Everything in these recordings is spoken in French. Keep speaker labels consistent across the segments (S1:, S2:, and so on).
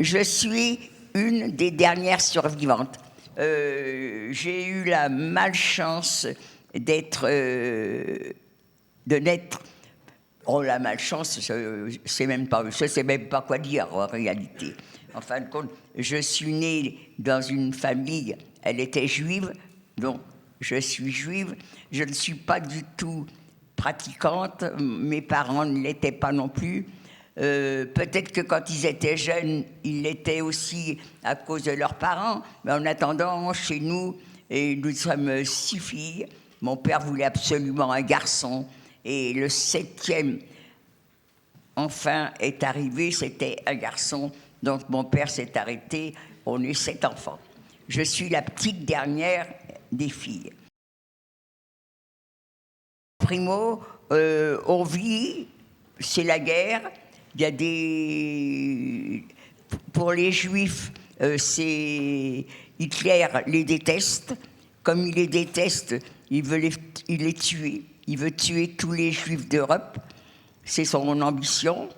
S1: Je suis une des dernières survivantes. J'ai eu la malchance d'être... de naître... Oh, la malchance, je ne sais même pas quoi dire en réalité. En fin de compte, je suis née dans une famille, elle était juive, donc je suis juive. Je ne suis pas du tout pratiquante, mes parents ne l'étaient pas non plus. Peut-être que quand ils étaient jeunes, ils l'étaient aussi à cause de leurs parents, mais en attendant, chez nous, et nous sommes 6 filles. Mon père voulait absolument un garçon, et le 7e, enfin, est arrivé, c'était un garçon, donc mon père s'est arrêté, on est 7 enfants. Je suis la petite dernière des filles. Primo, on vit, c'est la guerre, il y a des... Pour les Juifs, c'est... Hitler les déteste, comme il les déteste, il les tuer, il veut tuer tous les Juifs d'Europe, c'est son ambition,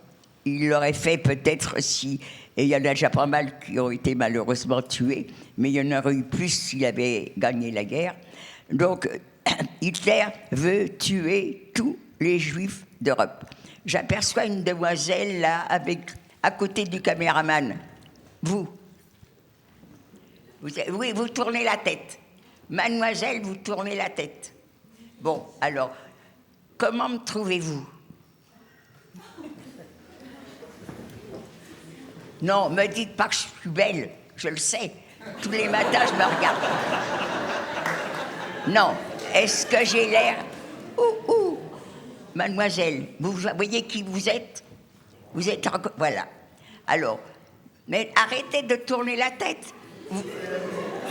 S1: il l'aurait fait peut-être si... Et il y en a déjà pas mal qui ont été malheureusement tués, mais il y en aurait eu plus s'il avait gagné la guerre. Donc, Hitler veut tuer tous les Juifs d'Europe. J'aperçois une demoiselle là, à côté du caméraman. Oui, vous tournez la tête. Mademoiselle, vous tournez la tête. Bon, alors, comment me trouvez-vous? Non, me dites pas que je suis belle, je le sais. Tous les matins, je me regarde. Non, est-ce que j'ai l'air... Ouh, mademoiselle, vous voyez qui vous êtes? Vous êtes... Voilà. Alors, mais arrêtez de tourner la tête.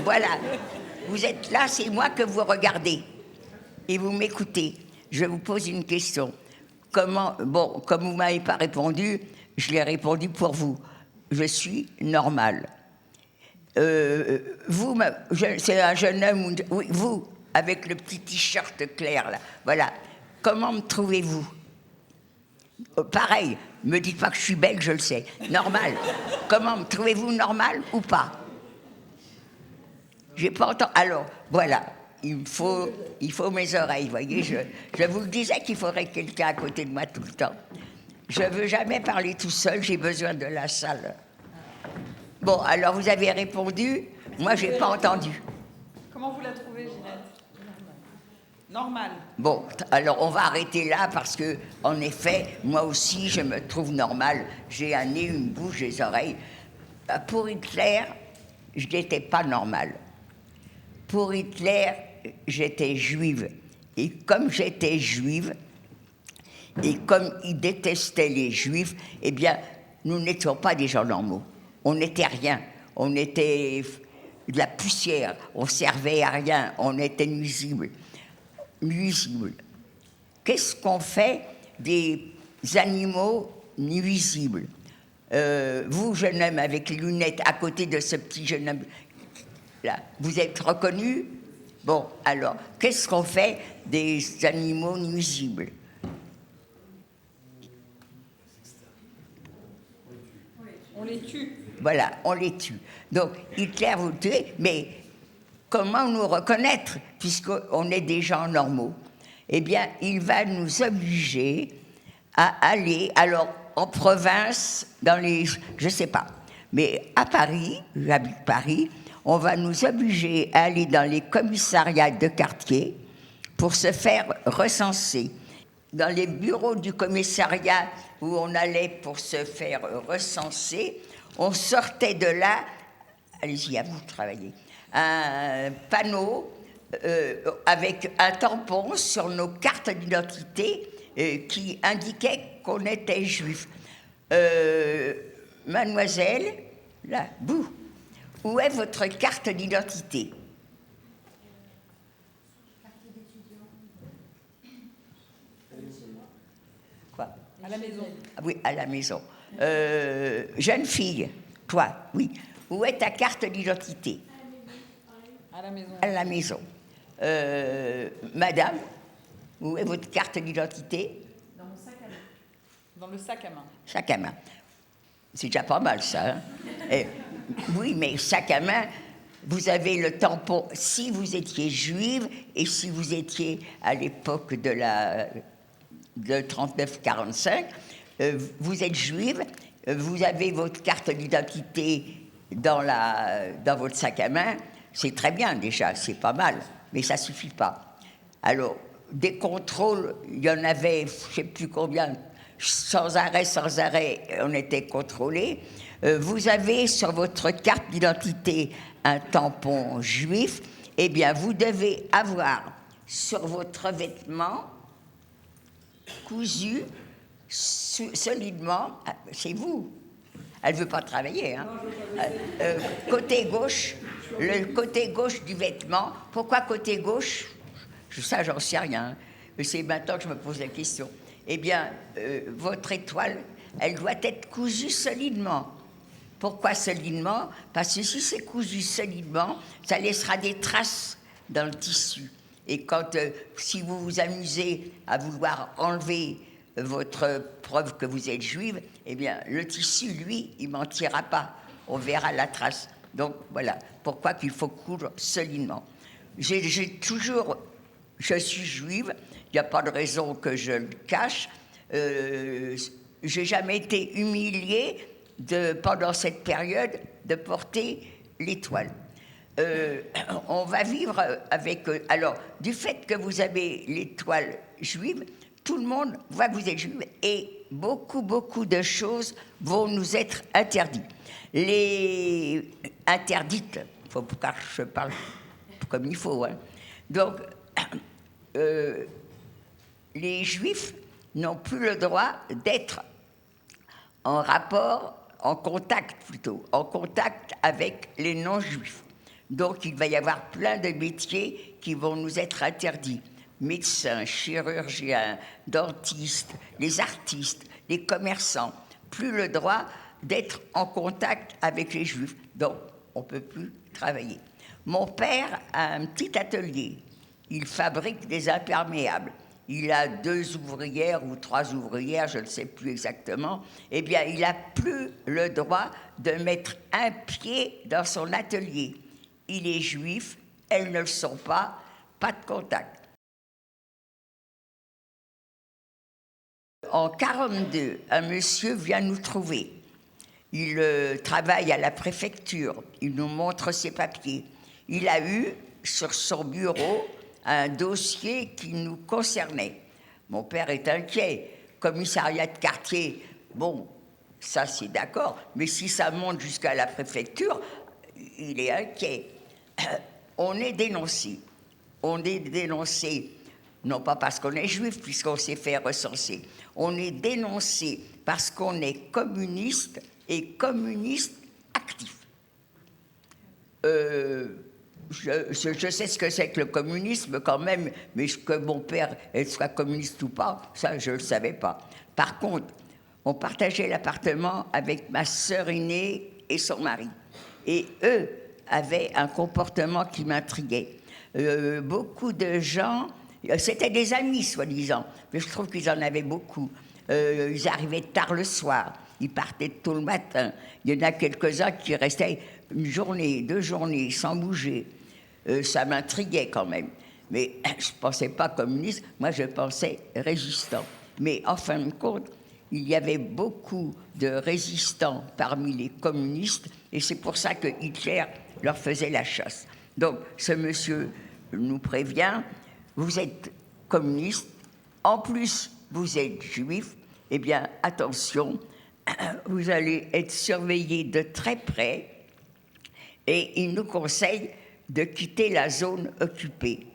S1: Voilà. Vous êtes là, c'est moi que vous regardez. Et vous m'écoutez. Je vous pose une question. Comme vous ne m'avez pas répondu, je l'ai répondu pour vous. Je suis normale. C'est un jeune homme, oui, vous, avec le petit t-shirt clair, là. Voilà. Comment me trouvez-vous? Pareil, me dites pas que je suis belle, je le sais. Normal. Comment me trouvez-vous, normal ou pas? J'ai pas entendu. Alors, voilà. Il faut mes oreilles, vous voyez. Je vous le disais qu'il faudrait quelqu'un à côté de moi tout le temps. Je ne veux jamais parler tout seul, j'ai besoin de la salle. Bon, alors vous avez répondu, moi j'ai pas entendu.
S2: Comment vous la trouvez, Ginette? Normal.
S1: Bon, alors on va arrêter là parce que, en effet, moi aussi je me trouve normale. J'ai un nez, une bouche, des oreilles. Pour Hitler, je n'étais pas normale. Pour Hitler, j'étais juive. Et comme j'étais juive, et comme il détestait les juifs, eh bien, nous n'étions pas des gens normaux. On n'était rien. On était de la poussière. On servait à rien. On était nuisibles. Qu'est-ce qu'on fait des animaux nuisibles? Vous, jeune homme avec les lunettes, à côté de ce petit jeune homme, là, vous êtes reconnu? Bon, alors, qu'est-ce qu'on fait des animaux nuisibles?
S2: On les tue.
S1: Voilà, on les tue. Donc, Hitler vous tue, mais comment nous reconnaître, puisqu'on est des gens normaux? Eh bien, il va nous obliger à aller, alors, en province, dans les... je ne sais pas, mais à Paris, j'habite Paris, on va nous obliger à aller dans les commissariats de quartier pour se faire recenser. Dans les bureaux du commissariat où on allait pour se faire recenser, on sortait de là, allez-y, à vous de travailler, un panneau avec un tampon sur nos cartes d'identité qui indiquait qu'on était juif. Mademoiselle, là, vous, où est votre carte d'identité? Quoi?
S2: À la maison.
S1: Ah oui, à la maison. Jeune fille, toi, oui. Où est ta carte d'identité?
S2: À la maison.
S1: À la maison. Madame, où est votre carte d'identité?
S2: Dans mon sac à main. Dans le sac à main.
S1: Sac à main. C'est déjà pas mal, ça. Hein? Oui, mais sac à main, vous avez le tampon. Si vous étiez juive et si vous étiez à l'époque de 39-45, vous êtes juive, vous avez votre carte d'identité dans votre sac à main, c'est très bien déjà, c'est pas mal, mais ça suffit pas. Alors, des contrôles, il y en avait, je ne sais plus combien, sans arrêt, on était contrôlés. Vous avez sur votre carte d'identité un tampon juif, eh bien, vous devez avoir sur votre vêtement cousu solidement, c'est vous. Elle ne veut pas travailler. Hein. Côté gauche, le côté gauche du vêtement. Pourquoi côté gauche? Ça, j'en sais rien. C'est maintenant que je me pose la question. Eh bien, votre étoile, elle doit être cousue solidement. Pourquoi solidement? Parce que si c'est cousu solidement, ça laissera des traces dans le tissu. Et si vous vous amusez à vouloir enlever votre preuve que vous êtes juive, eh bien, le tissu, lui, il mentira pas. On verra la trace. Donc, voilà. Pourquoi qu'il faut coudre solidement. Je suis juive. Il n'y a pas de raison que je le cache. J'ai jamais été humiliée pendant cette période de porter l'étoile. On va vivre avec... alors, du fait que vous avez l'étoile juive, tout le monde voit que vous êtes juive et beaucoup de choses vont nous être interdites. Les interdites, il faut que je parle comme il faut. Hein. Donc, les juifs n'ont plus le droit d'être en contact avec les non-juifs. Donc, il va y avoir plein de métiers qui vont nous être interdits. Médecins, chirurgiens, dentistes, les artistes, les commerçants. Plus le droit d'être en contact avec les juifs. Donc, on ne peut plus travailler. Mon père a un petit atelier. Il fabrique des imperméables. Il a 2 ouvrières ou 3 ouvrières, je ne sais plus exactement. Eh bien, il n'a plus le droit de mettre un pied dans son atelier. Il est juif, elles ne le sont pas de contact. En 1942, un monsieur vient nous trouver. Il travaille à la préfecture. Il nous montre ses papiers. Il a eu sur son bureau un dossier qui nous concernait. Mon père est inquiet. Commissariat de quartier, bon, ça c'est d'accord, mais si ça monte jusqu'à la préfecture, il est inquiet. On est dénoncé. On est dénoncé, non pas parce qu'on est juif, puisqu'on s'est fait recenser. On est dénoncé parce qu'on est communiste et communiste actif. Je sais ce que c'est que le communisme quand même, mais que mon père soit communiste ou pas, ça je ne le savais pas. Par contre, on partageait l'appartement avec ma sœur aînée et son mari. Et eux avaient un comportement qui m'intriguait. Beaucoup de gens, c'était des amis soi-disant, mais je trouve qu'ils en avaient beaucoup. Ils arrivaient tard le soir, ils partaient tôt le matin. Il y en a quelques-uns qui restaient 1 journée, 2 journées sans bouger. Ça m'intriguait quand même. Mais je ne pensais pas communiste, moi je pensais résistant. Mais en fin de compte, il y avait beaucoup de résistants parmi les communistes, et c'est pour ça que Hitler leur faisait la chasse. Donc ce monsieur nous prévient, vous êtes communiste, en plus vous êtes juif, eh bien attention, vous allez être surveillés de très près, et il nous conseille de quitter la zone occupée.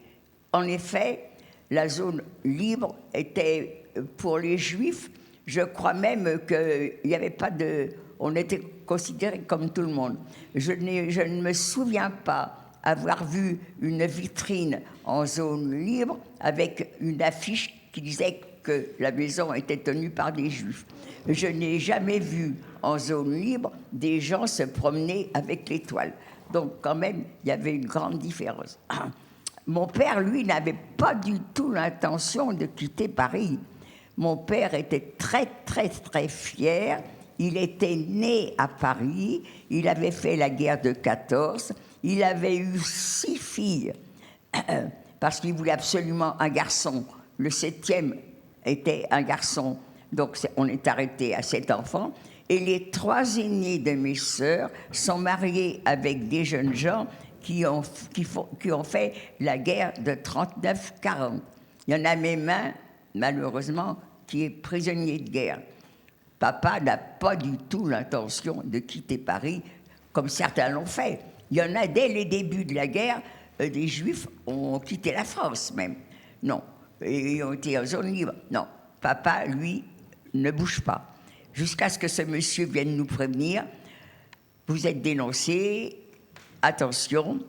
S1: En effet, la zone libre était pour les Juifs, je crois même qu'il n'y avait pas de... On était considérés comme tout le monde. Je ne me souviens pas avoir vu une vitrine en zone libre avec une affiche qui disait que la maison était tenue par des Juifs. Je n'ai jamais vu en zone libre des gens se promener avec l'étoile. Donc, quand même, il y avait une grande différence. Mon père, lui, n'avait pas du tout l'intention de quitter Paris. Mon père était très, très, très fier. Il était né à Paris, il avait fait la guerre de 14, il avait eu 6 filles, parce qu'il voulait absolument un garçon. Le 7e était un garçon, donc on est arrêté à 7 enfants. Et les 3 aînés de mes sœurs sont mariés avec des jeunes gens qui ont fait la guerre de 39-40. Il y en a même un, malheureusement, qui est prisonnier de guerre. Papa n'a pas du tout l'intention de quitter Paris, comme certains l'ont fait. Il y en a, dès les débuts de la guerre, des Juifs ont quitté la France même. Non, ils ont été en zone libre. Non, papa, lui, ne bouge pas. Jusqu'à ce que ce monsieur vienne nous prévenir, vous êtes dénoncé, attention,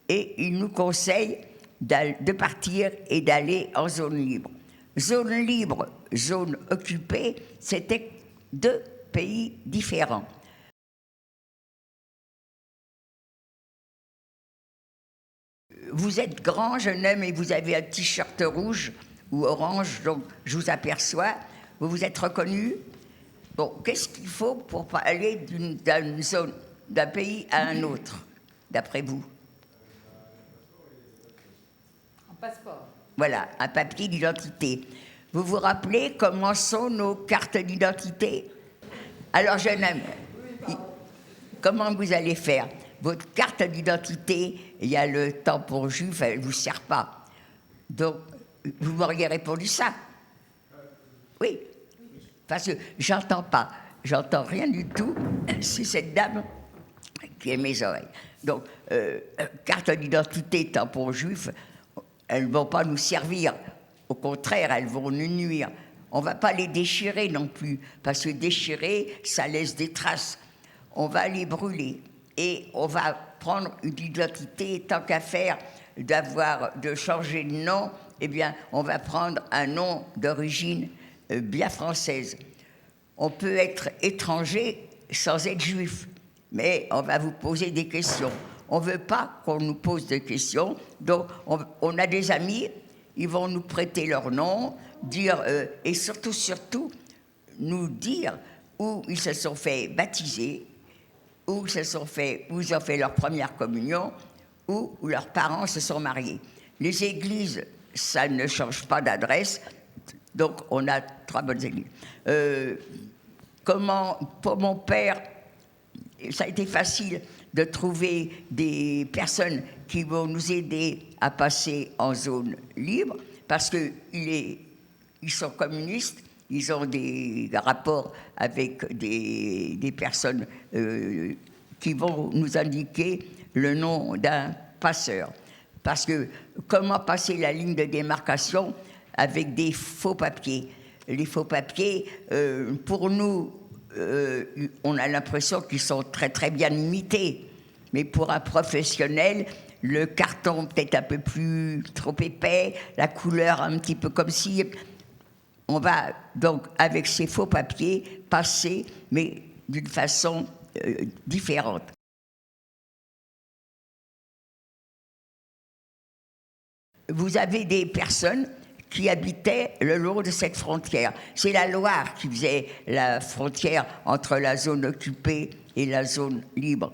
S1: et il nous conseille de partir et d'aller en zone libre. Zone libre, zone occupée, c'était 2 pays différents. Vous êtes grand, jeune homme, et vous avez un t-shirt rouge ou orange, donc je vous aperçois. Vous vous êtes reconnu. Bon, qu'est-ce qu'il faut pour aller d'un pays à un autre, d'après vous?
S2: Un passeport.
S1: Voilà, un papier d'identité. Vous vous rappelez comment sont nos cartes d'identité? Alors, jeune homme, comment vous allez faire? Votre carte d'identité, il y a le tampon juif, elle ne vous sert pas. Donc, vous m'auriez répondu ça? Oui. Parce que j'entends pas, j'entends rien du tout, c'est cette dame qui est mes oreilles. Donc, carte d'identité, tampon juif, elles ne vont pas nous servir. Au contraire, elles vont nous nuire. On ne va pas les déchirer non plus, parce que déchirer, ça laisse des traces. On va les brûler et on va prendre une identité, tant qu'à faire de changer de nom, eh bien, on va prendre un nom d'origine bien française. On peut être étranger sans être juif, mais on va vous poser des questions. On ne veut pas qu'on nous pose des questions, donc on a des amis, ils vont nous prêter leur nom, dire, et surtout, nous dire où ils se sont fait baptiser, où ils ont fait leur première communion, où leurs parents se sont mariés. Les églises, ça ne change pas d'adresse, donc on a 3 bonnes églises. Pour mon père, ça a été facile de trouver des personnes qui vont nous aider à passer en zone libre, parce qu'ils sont communistes, ils ont des rapports avec des personnes qui vont nous indiquer le nom d'un passeur. Parce que comment passer la ligne de démarcation avec des faux papiers? Les faux papiers, pour nous, on a l'impression qu'ils sont très très bien imités. Mais pour un professionnel, le carton peut-être un peu plus trop épais, la couleur un petit peu comme si... On va donc, avec ces faux papiers, passer, mais d'une façon différente. Vous avez des personnes qui habitaient le long de cette frontière. C'est la Loire qui faisait la frontière entre la zone occupée et la zone libre.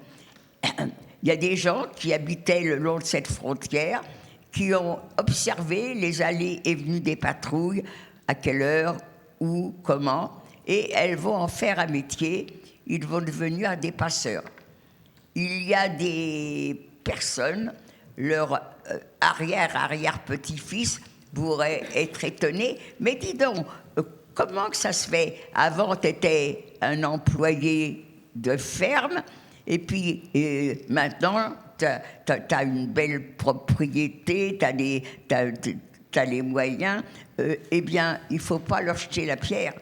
S1: Il y a des gens qui habitaient le long de cette frontière, qui ont observé les allées et venues des patrouilles, à quelle heure, où, comment, et elles vont en faire un métier, ils vont devenir des passeurs. Il y a des personnes, leur arrière-petit-fils pourrait être étonné, mais dis donc, comment que ça se fait? Avant, tu étais un employé de ferme, et puis maintenant, tu as une belle propriété, tu as les moyens, eh bien, il ne faut pas leur jeter la pierre.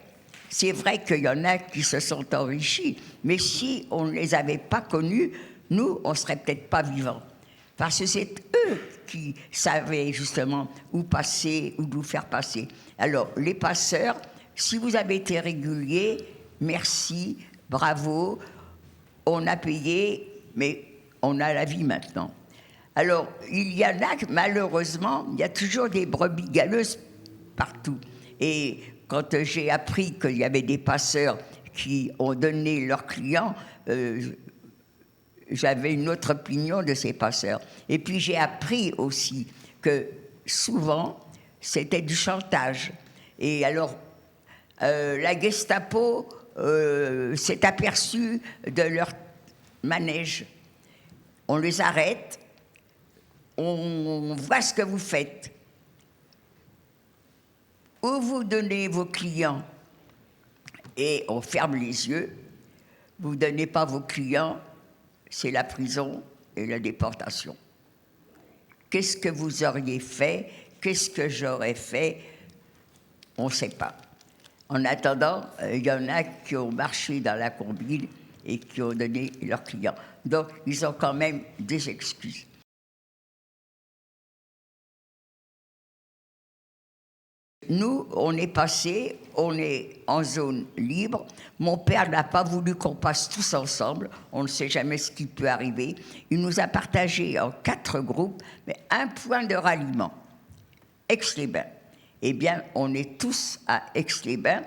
S1: C'est vrai qu'il y en a qui se sont enrichis, mais si on ne les avait pas connus, nous, on ne serait peut-être pas vivants. Parce que c'est eux qui savaient justement où passer, où nous faire passer. Alors, les passeurs, si vous avez été réguliers, merci, bravo, on a payé, mais on a la vie maintenant. Alors, il y en a, malheureusement, il y a toujours des brebis galeuses partout. Et quand j'ai appris qu'il y avait des passeurs qui ont donné leurs clients, j'avais une autre opinion de ces passeurs. Et puis j'ai appris aussi que souvent, c'était du chantage. Et alors, la Gestapo s'est aperçue de leur manège. On les arrête, on voit ce que vous faites. Ou vous donnez vos clients et on ferme les yeux, vous ne donnez pas vos clients, c'est la prison et la déportation. Qu'est-ce que vous auriez fait? Qu'est-ce que j'aurais fait? On ne sait pas. En attendant, il y en a qui ont marché dans la combine et qui ont donné leurs clients. Donc, ils ont quand même des excuses. Nous, on est passé, on est en zone libre. Mon père n'a pas voulu qu'on passe tous ensemble. On ne sait jamais ce qui peut arriver. Il nous a partagés en 4 groupes, mais un point de ralliement. Aix-les-Bains. Eh bien, on est tous à Aix-les-Bains.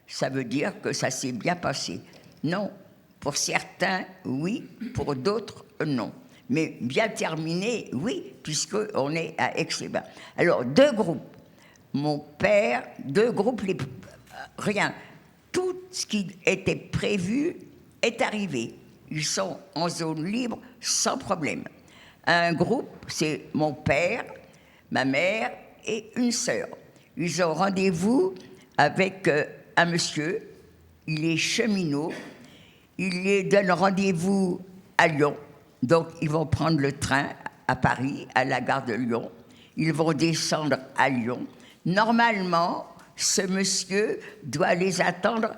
S1: Ça veut dire que ça s'est bien passé. Non, pour certains, oui. Pour d'autres, non. Mais bien terminé, oui, puisqu'on est à Aix-les-Bains. Alors, 2 groupes. Mon père, 2 groupes, rien. Tout ce qui était prévu est arrivé. Ils sont en zone libre sans problème. Un groupe, c'est mon père, ma mère et une sœur. Ils ont rendez-vous avec un monsieur, il est cheminot, il les donne rendez-vous à Lyon. Donc, ils vont prendre le train à Paris, à la gare de Lyon. Ils vont descendre à Lyon. Normalement, ce monsieur doit les attendre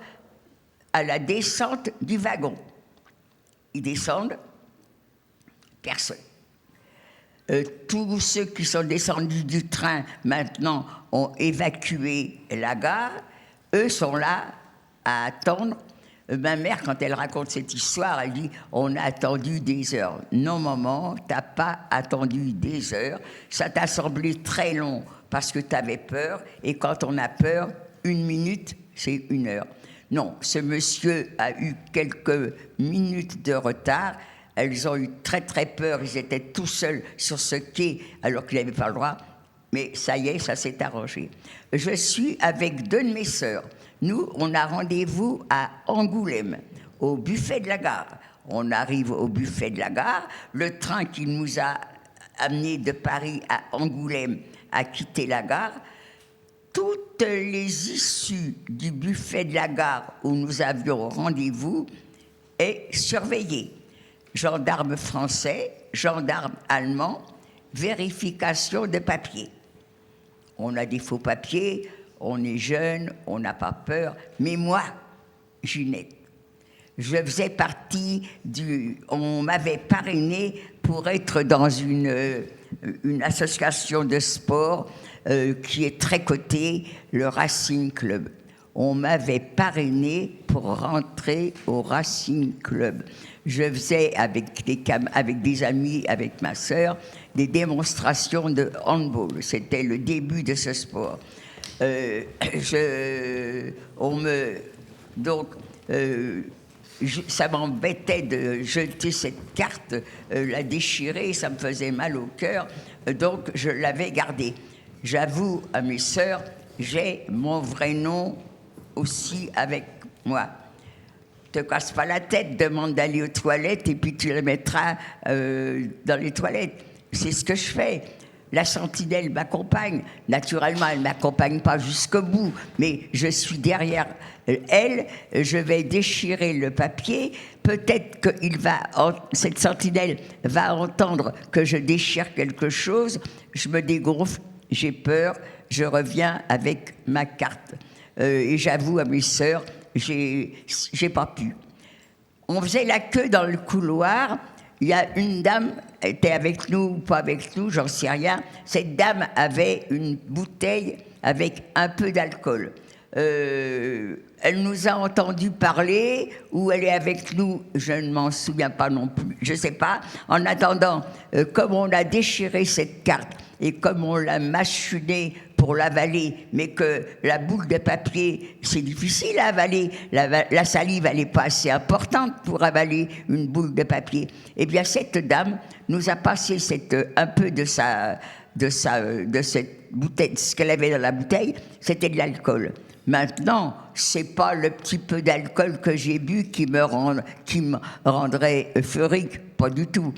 S1: à la descente du wagon. Ils descendent, personne. Tous ceux qui sont descendus du train maintenant ont évacué la gare. Eux sont là à attendre. Ma mère, quand elle raconte cette histoire, elle dit « On a attendu des heures ». Non, maman, t'as pas attendu des heures. Ça t'a semblé très long parce que tu avais peur. Et quand on a peur, 1 minute, c'est 1 heure. Non, ce monsieur a eu quelques minutes de retard. Elles ont eu très très peur. Ils étaient tout seuls sur ce quai alors qu'ils n'avaient pas le droit. Mais ça y est, ça s'est arrangé. Je suis avec 2 de mes sœurs. Nous, on a rendez-vous à Angoulême, au buffet de la gare. On arrive au buffet de la gare. Le train qui nous a amenés de Paris à Angoulême a quitté la gare. Toutes les issues du buffet de la gare où nous avions rendez-vous est surveillée. Gendarmes français, gendarmes allemands, vérification de papiers. On a des faux papiers, on est jeune, on n'a pas peur. Mais moi, Ginette, je faisais partie on m'avait parrainée pour être dans une association de sport qui est très cotée, le Racing Club. On m'avait parrainée pour rentrer au Racing Club. Je faisais avec des amis, avec ma sœur, des démonstrations de handball. C'était le début de ce sport. Ça m'embêtait de jeter cette carte, la déchirer, ça me faisait mal au cœur, donc je l'avais gardée. J'avoue à mes sœurs, j'ai mon vrai nom aussi avec moi. Te casse pas la tête, demande d'aller aux toilettes et puis tu le mettras dans les toilettes. C'est ce que je fais. La sentinelle m'accompagne. Naturellement, elle ne m'accompagne pas jusqu'au bout, mais je suis derrière elle. Je vais déchirer le papier. Peut-être que cette sentinelle va entendre que je déchire quelque chose. Je me dégonfle, j'ai peur, je reviens avec ma carte. Et j'avoue à mes sœurs, j'ai pas pu. On faisait la queue dans le couloir. Il y a une dame, elle était avec nous ou pas avec nous, j'en sais rien. Cette dame avait une bouteille avec un peu d'alcool. Elle nous a entendu parler, ou elle est avec nous, je ne m'en souviens pas non plus, je ne sais pas. En attendant, comme on a déchiré cette carte et comme on l'a mâchonnée pour l'avaler, mais que la boule de papier, c'est difficile à avaler. La salive, elle n'est pas assez importante pour avaler une boule de papier. Eh bien, cette dame nous a passé un peu de cette bouteille, ce qu'elle avait dans la bouteille, c'était de l'alcool. Maintenant, c'est pas le petit peu d'alcool que j'ai bu qui me rendrait euphorique, pas du tout.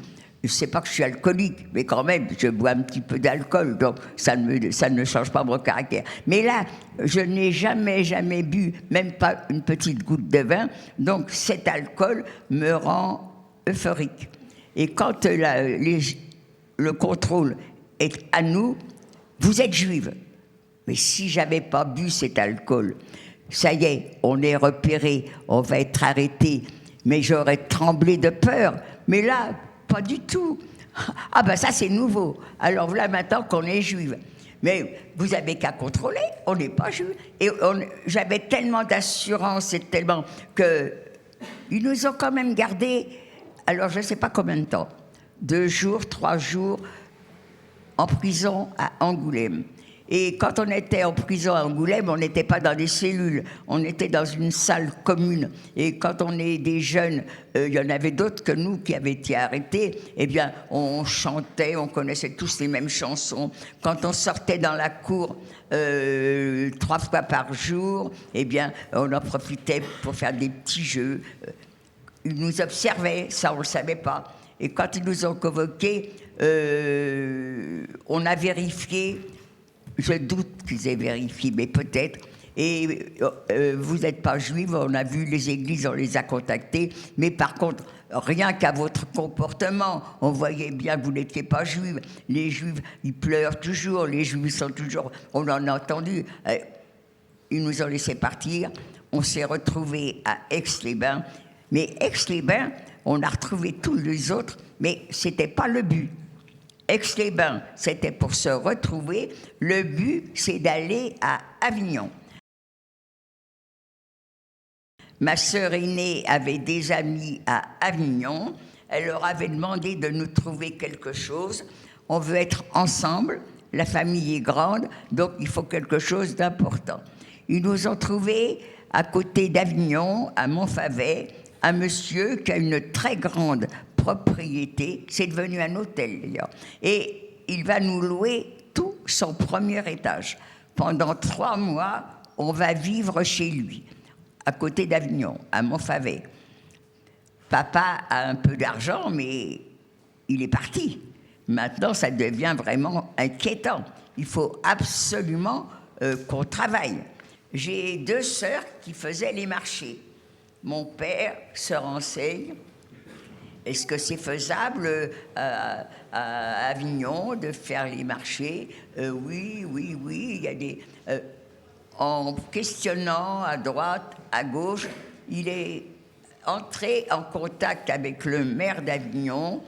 S1: Je sais pas que je suis alcoolique, mais quand même, je bois un petit peu d'alcool, donc ça ne change pas mon caractère. Mais là, je n'ai jamais bu, même pas une petite goutte de vin, donc cet alcool me rend euphorique. Et quand le contrôle est à nous, vous êtes juive. Mais si j'avais pas bu cet alcool, ça y est, on est repéré, on va être arrêté. Mais j'aurais tremblé de peur. Mais là, pas du tout. Ah ben ça c'est nouveau. Alors voilà maintenant qu'on est juive. Mais vous avez qu'à contrôler, on n'est pas juive. Et j'avais tellement d'assurance et tellement que ils nous ont quand même gardés, alors je ne sais pas combien de temps, 2 jours, 3 jours, en prison à Angoulême. Et quand on était en prison à Angoulême, on n'était pas dans des cellules, on était dans une salle commune. Et quand on est des jeunes, il y en avait d'autres que nous qui avaient été arrêtés, eh bien, on chantait, on connaissait tous les mêmes chansons. Quand on sortait dans la cour 3 fois par jour, eh bien, on en profitait pour faire des petits jeux. Ils nous observaient, ça on ne le savait pas. Et quand ils nous ont convoqués, on a vérifié. Je doute qu'ils aient vérifié, mais peut-être. Et vous n'êtes pas juive, on a vu les églises, on les a contactées. Mais par contre, rien qu'à votre comportement, on voyait bien que vous n'étiez pas juive. Les juifs, ils pleurent toujours, les juifs sont toujours... On en a entendu. Ils nous ont laissé partir. On s'est retrouvés à Aix-les-Bains. Mais Aix-les-Bains, on a retrouvé tous les autres, mais ce n'était pas le but. Aix-les-Bains, c'était pour se retrouver. Le but, c'est d'aller à Avignon. Ma sœur aînée avait des amis à Avignon. Elle leur avait demandé de nous trouver quelque chose. On veut être ensemble. La famille est grande, donc il faut quelque chose d'important. Ils nous ont trouvé à côté d'Avignon, à Montfavet, un monsieur qui a une très grande propriété, c'est devenu un hôtel d'ailleurs, et il va nous louer tout son premier étage. Pendant 3 mois, on va vivre chez lui, à côté d'Avignon, à Montfavet. Papa a un peu d'argent, mais il est parti. Maintenant, ça devient vraiment inquiétant. Il faut absolument qu'on travaille. J'ai 2 sœurs qui faisaient les marchés. Mon père se renseigne. Est-ce que c'est faisable à Avignon de faire les marchés? Oui. Il y a des, en questionnant à droite, à gauche, il est entré en contact avec le maire d'Avignon.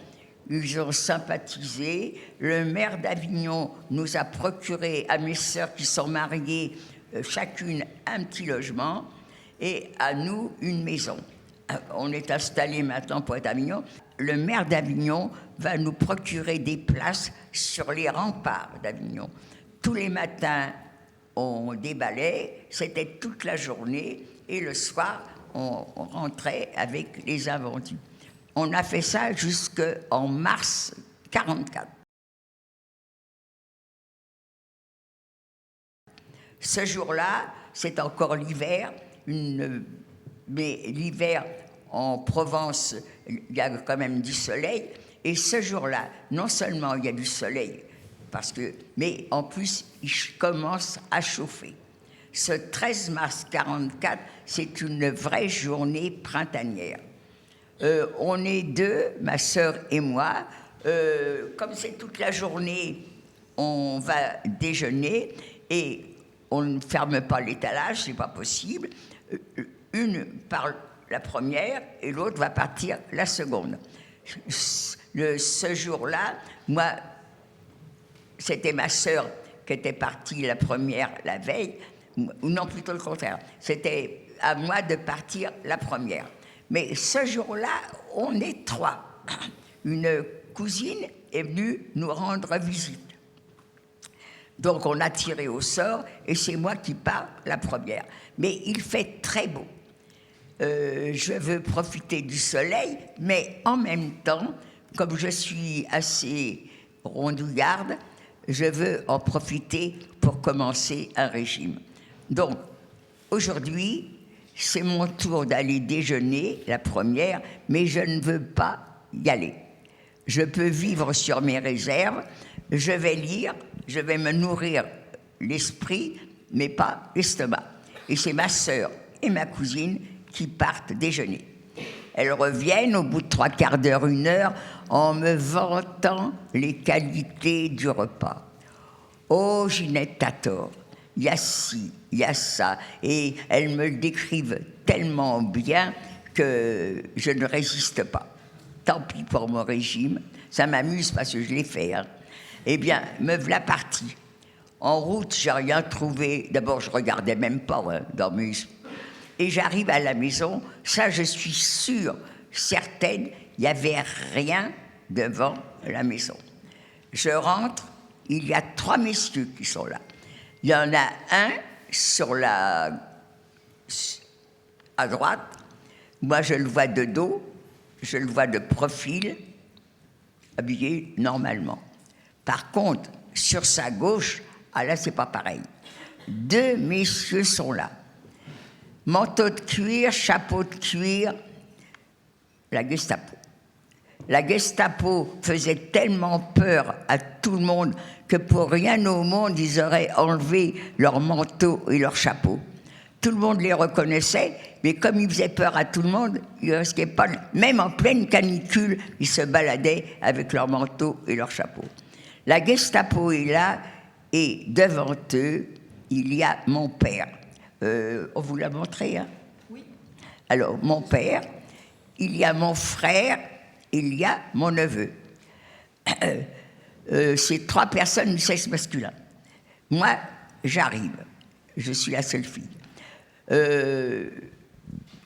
S1: Ils ont sympathisé. Le maire d'Avignon nous a procuré à mes sœurs qui sont mariées chacune un petit logement et à nous une maison. On est installé maintenant pour être à Avignon. Le maire d'Avignon va nous procurer des places sur les remparts d'Avignon. Tous les matins, on déballait, c'était toute la journée, et le soir, on rentrait avec les invendus. On a fait ça jusqu'en mars 1944. Ce jour-là, c'est encore l'hiver, mais l'hiver, en Provence, il y a quand même du soleil. Et ce jour-là, non seulement il y a du soleil, mais en plus, il commence à chauffer. Ce 13 mars 1944, c'est une vraie journée printanière. On est 2, ma sœur et moi. Comme c'est toute la journée, on va déjeuner et on ne ferme pas l'étalage, c'est pas possible. Une parle la première et l'autre va partir la seconde. Ce jour-là, moi, c'était ma sœur qui était partie la première la veille, ou non, plutôt le contraire. C'était à moi de partir la première. Mais ce jour-là, on est 3. Une cousine est venue nous rendre visite. Donc on a tiré au sort et c'est moi qui pars la première. Mais il fait très beau. Je veux profiter du soleil, mais en même temps, comme je suis assez rondouillarde, je veux en profiter pour commencer un régime. Donc, aujourd'hui, c'est mon tour d'aller déjeuner, la première, mais je ne veux pas y aller. Je peux vivre sur mes réserves, je vais lire, je vais me nourrir l'esprit, mais pas l'estomac. Et c'est ma sœur et ma cousine qui partent déjeuner. Elles reviennent au bout de 3/4 d'heure, 1 heure, en me vantant les qualités du repas. Oh, Ginette, t'as tort. Il y a ci, il y a ça. Et elles me le décrivent tellement bien que je ne résiste pas. Tant pis pour mon régime. Ça m'amuse parce que je l'ai fait. Hein. Eh bien, me voilà partie. En route, j'ai rien trouvé. D'abord, je regardais même pas dans mes... Et j'arrive à la maison. Ça, je suis sûre, certaine, il n'y avait rien devant la maison. Je rentre, il y a 3 messieurs qui sont là. Il y en a un à droite. Moi, je le vois de dos, je le vois de profil, habillé normalement. Par contre, sur sa gauche, là, c'est pas pareil. 2 messieurs sont là. Manteau de cuir, chapeau de cuir, la Gestapo. La Gestapo faisait tellement peur à tout le monde que pour rien au monde, ils auraient enlevé leur manteau et leur chapeau. Tout le monde les reconnaissait, mais comme ils faisaient peur à tout le monde, ils ne risquaient pas, même en pleine canicule, ils se baladaient avec leur manteau et leur chapeau. La Gestapo est là, et devant eux, il y a mon père. On vous l'a montré, hein?
S2: Oui.
S1: Alors, mon père, il y a mon frère, il y a mon neveu. C'est 3 personnes du sexe masculin. Moi, j'arrive. Je suis la seule fille.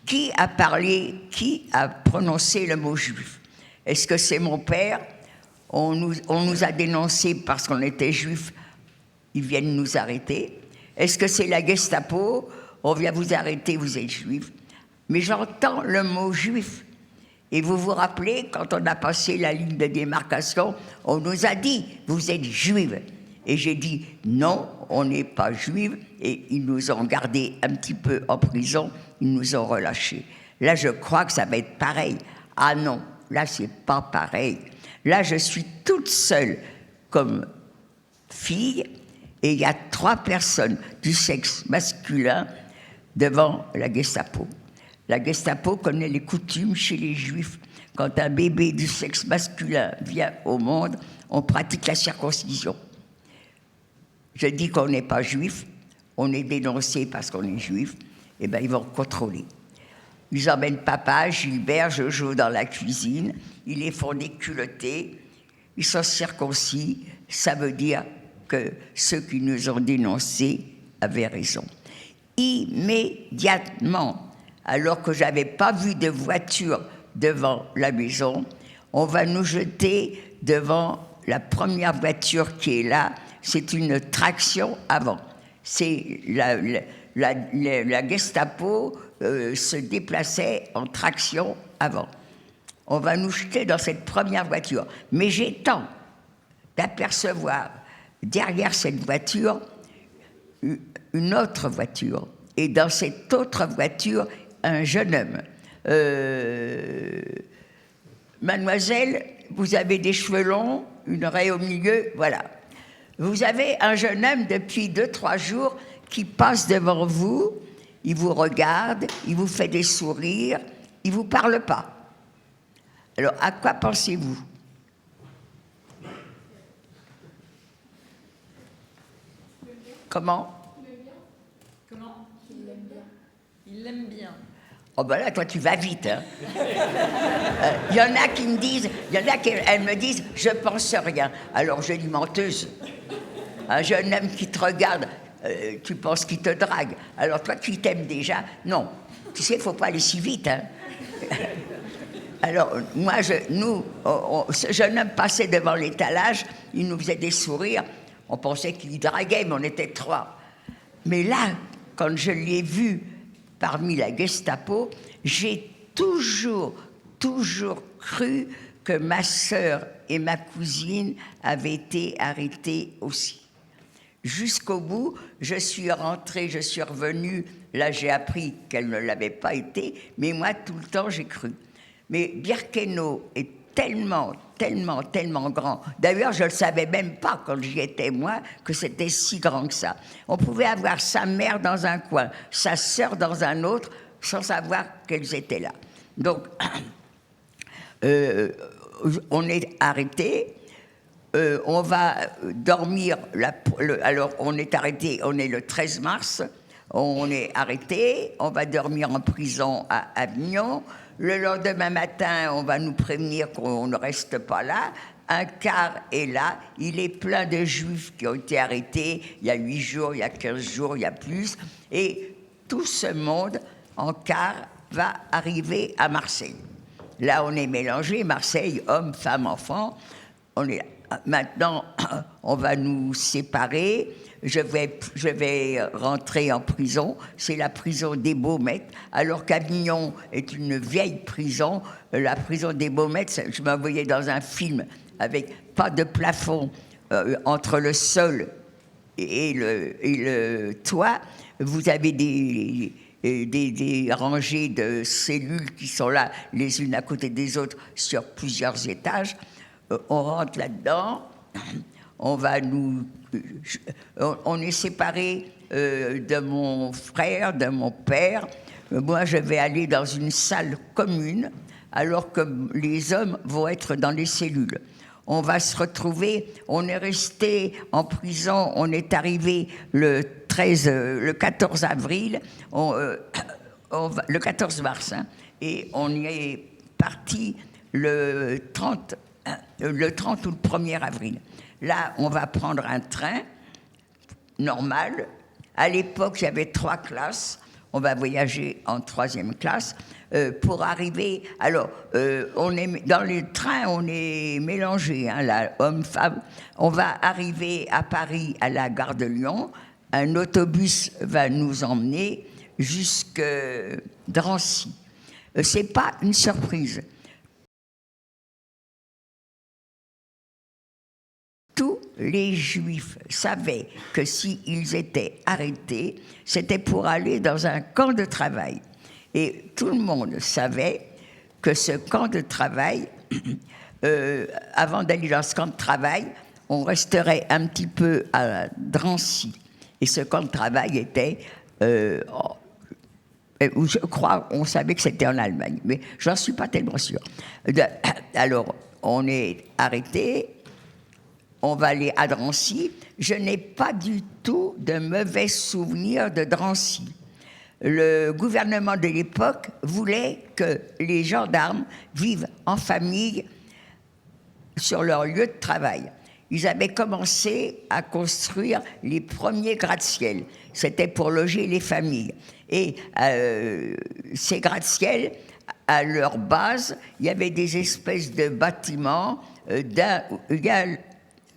S1: Qui a parlé, qui a prononcé le mot juif? Est-ce que c'est mon père? On nous a dénoncés parce qu'on était juifs. Ils viennent nous arrêter. Est-ce que c'est la Gestapo? On vient vous arrêter, vous êtes juif. Mais j'entends le mot juif. Et vous vous rappelez, quand on a passé la ligne de démarcation, on nous a dit, vous êtes juive. Et j'ai dit, non, on n'est pas juive. Et ils nous ont gardés un petit peu en prison, ils nous ont relâchés. Là, je crois que ça va être pareil. Ah non, là, c'est pas pareil. Là, je suis toute seule comme fille, et il y a 3 personnes du sexe masculin devant la Gestapo. La Gestapo connaît les coutumes chez les Juifs. Quand un bébé du sexe masculin vient au monde, on pratique la circoncision. Je dis qu'on n'est pas juif, on est dénoncé parce qu'on est juif, et bien ils vont contrôler. Ils emmènent papa, Gilbert, Jojo dans la cuisine, ils les font déculotter, ils sont circoncis, ça veut dire que ceux qui nous ont dénoncés avaient raison. Immédiatement, alors que je n'avais pas vu de voiture devant la maison, on va nous jeter devant la première voiture qui est là. C'est une traction avant. C'est la Gestapo se déplaçait en traction avant. On va nous jeter dans cette première voiture. Mais j'ai temps d'apercevoir derrière cette voiture une autre voiture. Et dans cette autre voiture, un jeune homme. Mademoiselle, vous avez des cheveux longs, une raie au milieu, voilà. Vous avez un jeune homme depuis 2-3 jours qui passe devant vous, il vous regarde, il vous fait des sourires, il ne vous parle pas. Alors, à quoi pensez-vous? Comment?
S2: Comment? Il l'aime bien. Il l'aime bien.
S1: Oh ben là, toi, tu vas vite. Hein. Il y en a qui me disent, elles me disent, je pense rien. Alors je dis menteuse. Un jeune homme qui te regarde, tu penses qu'il te drague. Alors toi qui t'aimes déjà, non. Tu sais, il ne faut pas aller si vite. Hein. Alors moi, ce jeune homme passait devant l'étalage, il nous faisait des sourires. On pensait qu'il draguait, mais on était 3. Mais là, quand je l'ai vu parmi la Gestapo, j'ai toujours cru que ma sœur et ma cousine avaient été arrêtées aussi. Jusqu'au bout, je suis rentrée, je suis revenue. Là, j'ai appris qu'elle ne l'avait pas été, mais moi, tout le temps, j'ai cru. Mais Birkenau est tellement grand. D'ailleurs, je ne le savais même pas quand j'y étais, moi, que c'était si grand que ça. On pouvait avoir sa mère dans un coin, sa sœur dans un autre, sans savoir qu'elles étaient là. Donc, on est arrêtés. On va dormir, alors on est arrêté, on est le 13 mars, on est arrêté, on va dormir en prison à Avignon. Le lendemain matin, on va nous prévenir qu'on ne reste pas là. Un car est là, il est plein de juifs qui ont été arrêtés il y a 8 jours, il y a 15 jours, il y a plus. Et tout ce monde en car va arriver à Marseille. Là, on est mélangé, Marseille, hommes, femmes, enfants, on est là. Maintenant, on va nous séparer. Je vais rentrer en prison. C'est la prison des Baumettes. Alors qu'Avignon est une vieille prison, la prison des Baumettes, je m'envoyais dans un film avec pas de plafond entre le sol et le toit. Vous avez des rangées de cellules qui sont là, les unes à côté des autres, sur plusieurs étages. On rentre là-dedans, on est séparés de mon frère, de mon père. Moi, je vais aller dans une salle commune, alors que les hommes vont être dans les cellules. On va se retrouver, on est resté en prison, on est arrivé le 14 avril, le 14 mars, hein, et on y est parti le 30 ou le 1er avril. Là, on va prendre un train normal. À l'époque, il y avait 3 classes. On va voyager en 3e classe pour arriver. Alors, on est, dans les trains, on est mélangés, hein, là, hommes-femmes. On va arriver à Paris, à la gare de Lyon. Un autobus va nous emmener jusqu'à Drancy. C'est pas une surprise. Tous les Juifs savaient que s'ils étaient arrêtés, c'était pour aller dans un camp de travail. Et tout le monde savait que ce camp de travail, avant d'aller dans ce camp de travail, on resterait un petit peu à Drancy. Et ce camp de travail était, je crois, on savait que c'était en Allemagne, mais j'en suis pas tellement sûre. Alors, on est arrêtés. On va aller à Drancy. Je n'ai pas du tout de mauvais souvenirs de Drancy. Le gouvernement de l'époque voulait que les gendarmes vivent en famille sur leur lieu de travail. Ils avaient commencé à construire les premiers gratte-ciel. C'était pour loger les familles. Et ces gratte-ciel, à leur base, il y avait des espèces de bâtiments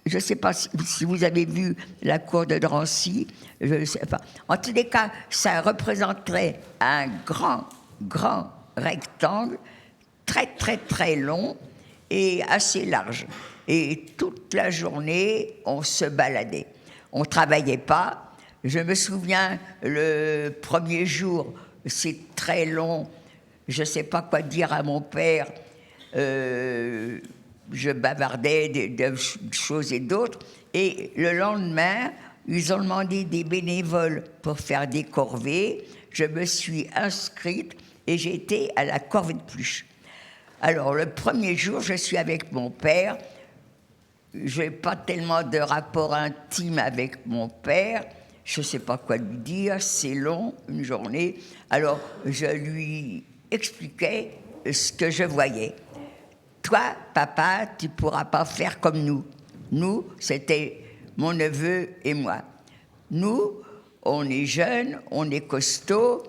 S1: je ne sais pas si vous avez vu la cour de Drancy, je ne sais pas. En tous les cas, ça représenterait un grand rectangle, très long et assez large. Et toute la journée, on se baladait. On ne travaillait pas. Je me souviens, le premier jour, c'est très long. Je ne sais pas quoi dire à mon père. Je bavardais de choses et d'autres. Et le lendemain, ils ont demandé des bénévoles pour faire des corvées. Je me suis inscrite et j'ai été à la corvée de pluche. Alors, le premier jour, je suis avec mon père. Je n'ai pas tellement de rapport intime avec mon père. Je ne sais pas quoi lui dire. C'est long, une journée. Alors, je lui expliquais ce que je voyais. Toi, papa, tu ne pourras pas faire comme nous. Nous, c'était mon neveu et moi. Nous, on est jeunes, on est costauds.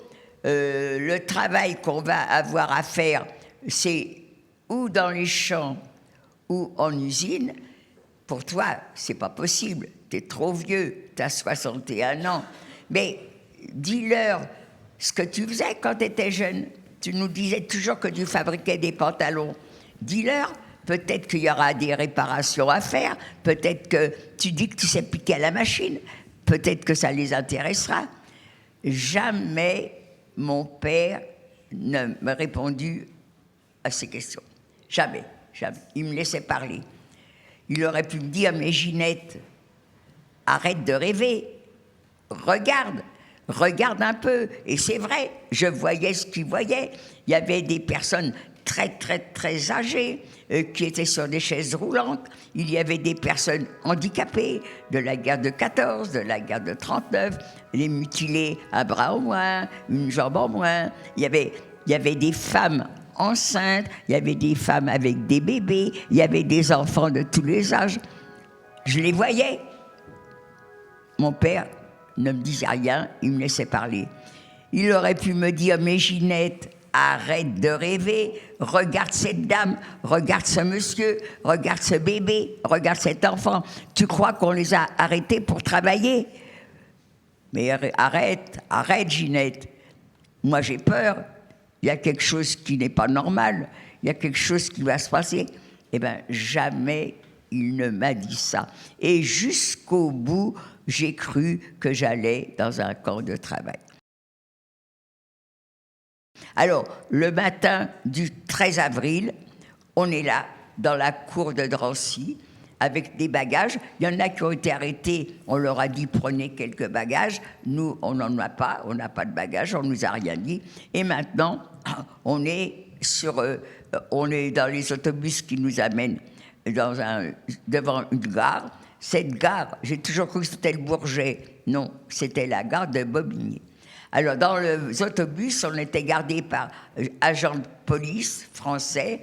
S1: Le travail qu'on va avoir à faire, c'est ou dans les champs ou en usine. Pour toi, c'est pas possible. t'es trop vieux, t'as 61 ans. Mais dis-leur ce que tu faisais quand tu étais jeune. Tu nous disais toujours que tu fabriquais des pantalons. Dis-leur, peut-être qu'il y aura des réparations à faire, peut-être que tu dis que tu sais piquer à la machine, peut-être que ça les intéressera. Jamais mon père ne m'a répondu à ces questions. Jamais, jamais. Il me laissait parler. Il aurait pu me dire, mais Ginette, arrête de rêver, regarde un peu. Et c'est vrai, je voyais ce qu'il voyait. Il y avait des personnes très, très, très âgées qui étaient sur des chaises roulantes. Il y avait des personnes handicapées de la guerre de 14, de la guerre de 39, les mutilés, un bras au moins, une jambe en moins. Il y avait des femmes enceintes, il y avait des femmes avec des bébés, il y avait des enfants de tous les âges. Je les voyais. Mon père ne me disait rien, il me laissait parler. Il aurait pu me dire, mais Ginette, arrête de rêver, regarde cette dame, regarde ce monsieur, regarde ce bébé, regarde cet enfant. Tu crois qu'on les a arrêtés pour travailler? Mais arrête, Ginette. Moi j'ai peur, il y a quelque chose qui n'est pas normal, il y a quelque chose qui va se passer. Eh bien, jamais il ne m'a dit ça. Et jusqu'au bout, j'ai cru que j'allais dans un camp de travail. Alors, le matin du 13 avril, on est là, dans la cour de Drancy, avec des bagages. Il y en a qui ont été arrêtés, on leur a dit prenez quelques bagages. Nous, on n'en a pas, on n'a pas de bagages, on ne nous a rien dit. Et maintenant, on est dans les autobus qui nous amènent devant une gare. Cette gare, j'ai toujours cru que c'était le Bourget. Non, c'était la gare de Bobigny. Alors, dans les autobus, on était gardés par agents de police français,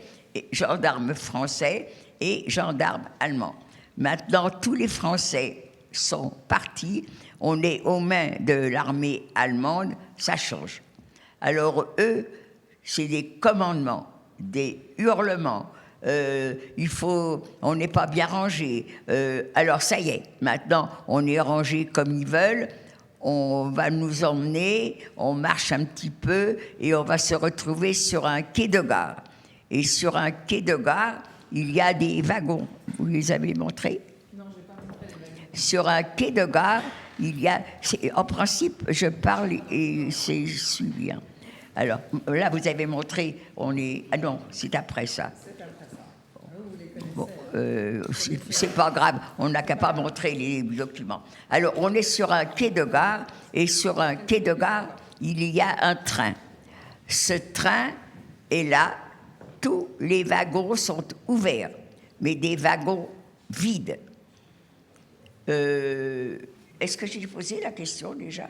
S1: gendarmes français et gendarmes allemands. Maintenant, tous les Français sont partis. On est aux mains de l'armée allemande. Ça change. Alors, eux, c'est des commandements, des hurlements. On n'est pas bien rangé. Alors, ça y est, maintenant, on est rangé comme ils veulent. On va nous emmener, on marche un petit peu et on va se retrouver sur un quai de gare. Et sur un quai de gare, il y a des wagons. Vous les avez montrés?
S2: Non, je n'ai pas montré les wagons.
S1: Sur un quai de gare, il y a... En principe, je parle et c'est suivi. Hein. Alors, là, vous avez montré, Ah non, c'est après ça.
S2: C'est après ça. Vous les connaissez.
S1: Bon, c'est pas grave, on n'a qu'à pas montrer les documents. Alors, on est sur un quai de gare, et sur un quai de gare, il y a un train. Ce train est là, tous les wagons sont ouverts, mais des wagons vides. Est-ce que j'ai posé la question déjà?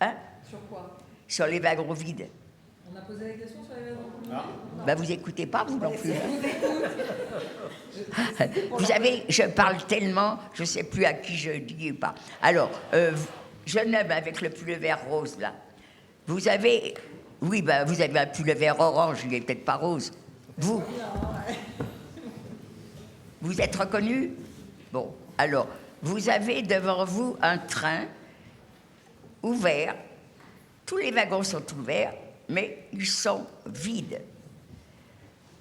S1: Hein?
S2: Sur quoi?
S1: Sur les wagons vides.
S2: On a posé la question sur les wagons vides?
S1: Ben, vous écoutez pas, vous non plus. Vous savez, je parle tellement, je ne sais plus à qui je dis ou pas. Alors, jeune homme avec le pull vert rose, là. Vous avez... Oui, ben, vous avez un pull vert orange, il n'est peut-être pas rose. Vous êtes reconnu? Bon, alors, vous avez devant vous un train ouvert. Tous les wagons sont ouverts, mais ils sont vides.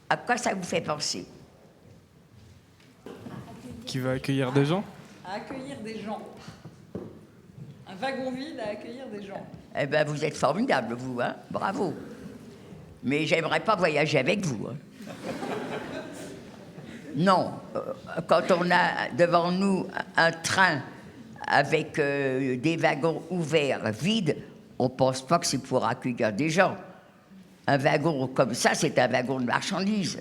S1: À quoi ça vous fait penser?
S3: Qui va accueillir des gens?
S2: À accueillir des gens. Un wagon vide à accueillir des gens.
S1: Eh bien, vous êtes formidable, vous, hein? Bravo. Mais j'aimerais pas voyager avec vous. Hein? Non, quand on a devant nous un train avec des wagons ouverts, vides, on ne pense pas que c'est pour accueillir des gens. Un wagon comme ça, c'est un wagon de marchandises.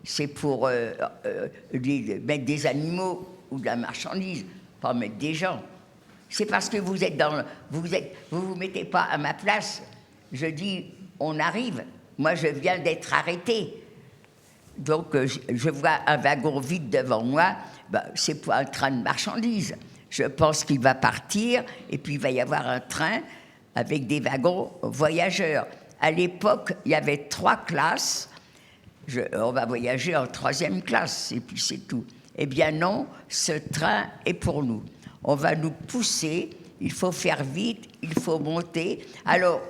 S1: C'est pour mettre des animaux ou de la marchandise, pas mettre des gens. C'est parce que vous vous mettez pas à ma place. Je dis, on arrive. Moi, je viens d'être arrêté. Donc, je vois un wagon vide devant moi. Ben, c'est pour un train de marchandises. Je pense qu'il va partir et puis il va y avoir un train avec des wagons voyageurs. À l'époque, il y avait 3 classes. On va voyager en 3e classe, et puis c'est tout. Eh bien non, ce train est pour nous. On va nous pousser, il faut faire vite, il faut monter. Alors,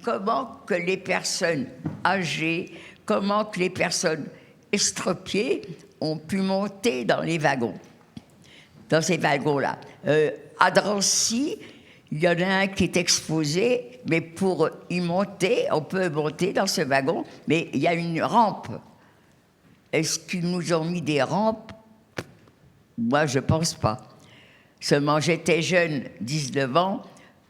S1: comment que les personnes âgées, comment que les personnes estropiées ont pu monter dans les wagons, dans ces wagons-là. À Drancy, il y en a un qui est exposé, mais pour y monter, on peut monter dans ce wagon, mais il y a une rampe. Est-ce qu'ils nous ont mis des rampes? Moi, je ne pense pas. Seulement, j'étais jeune, 19 ans,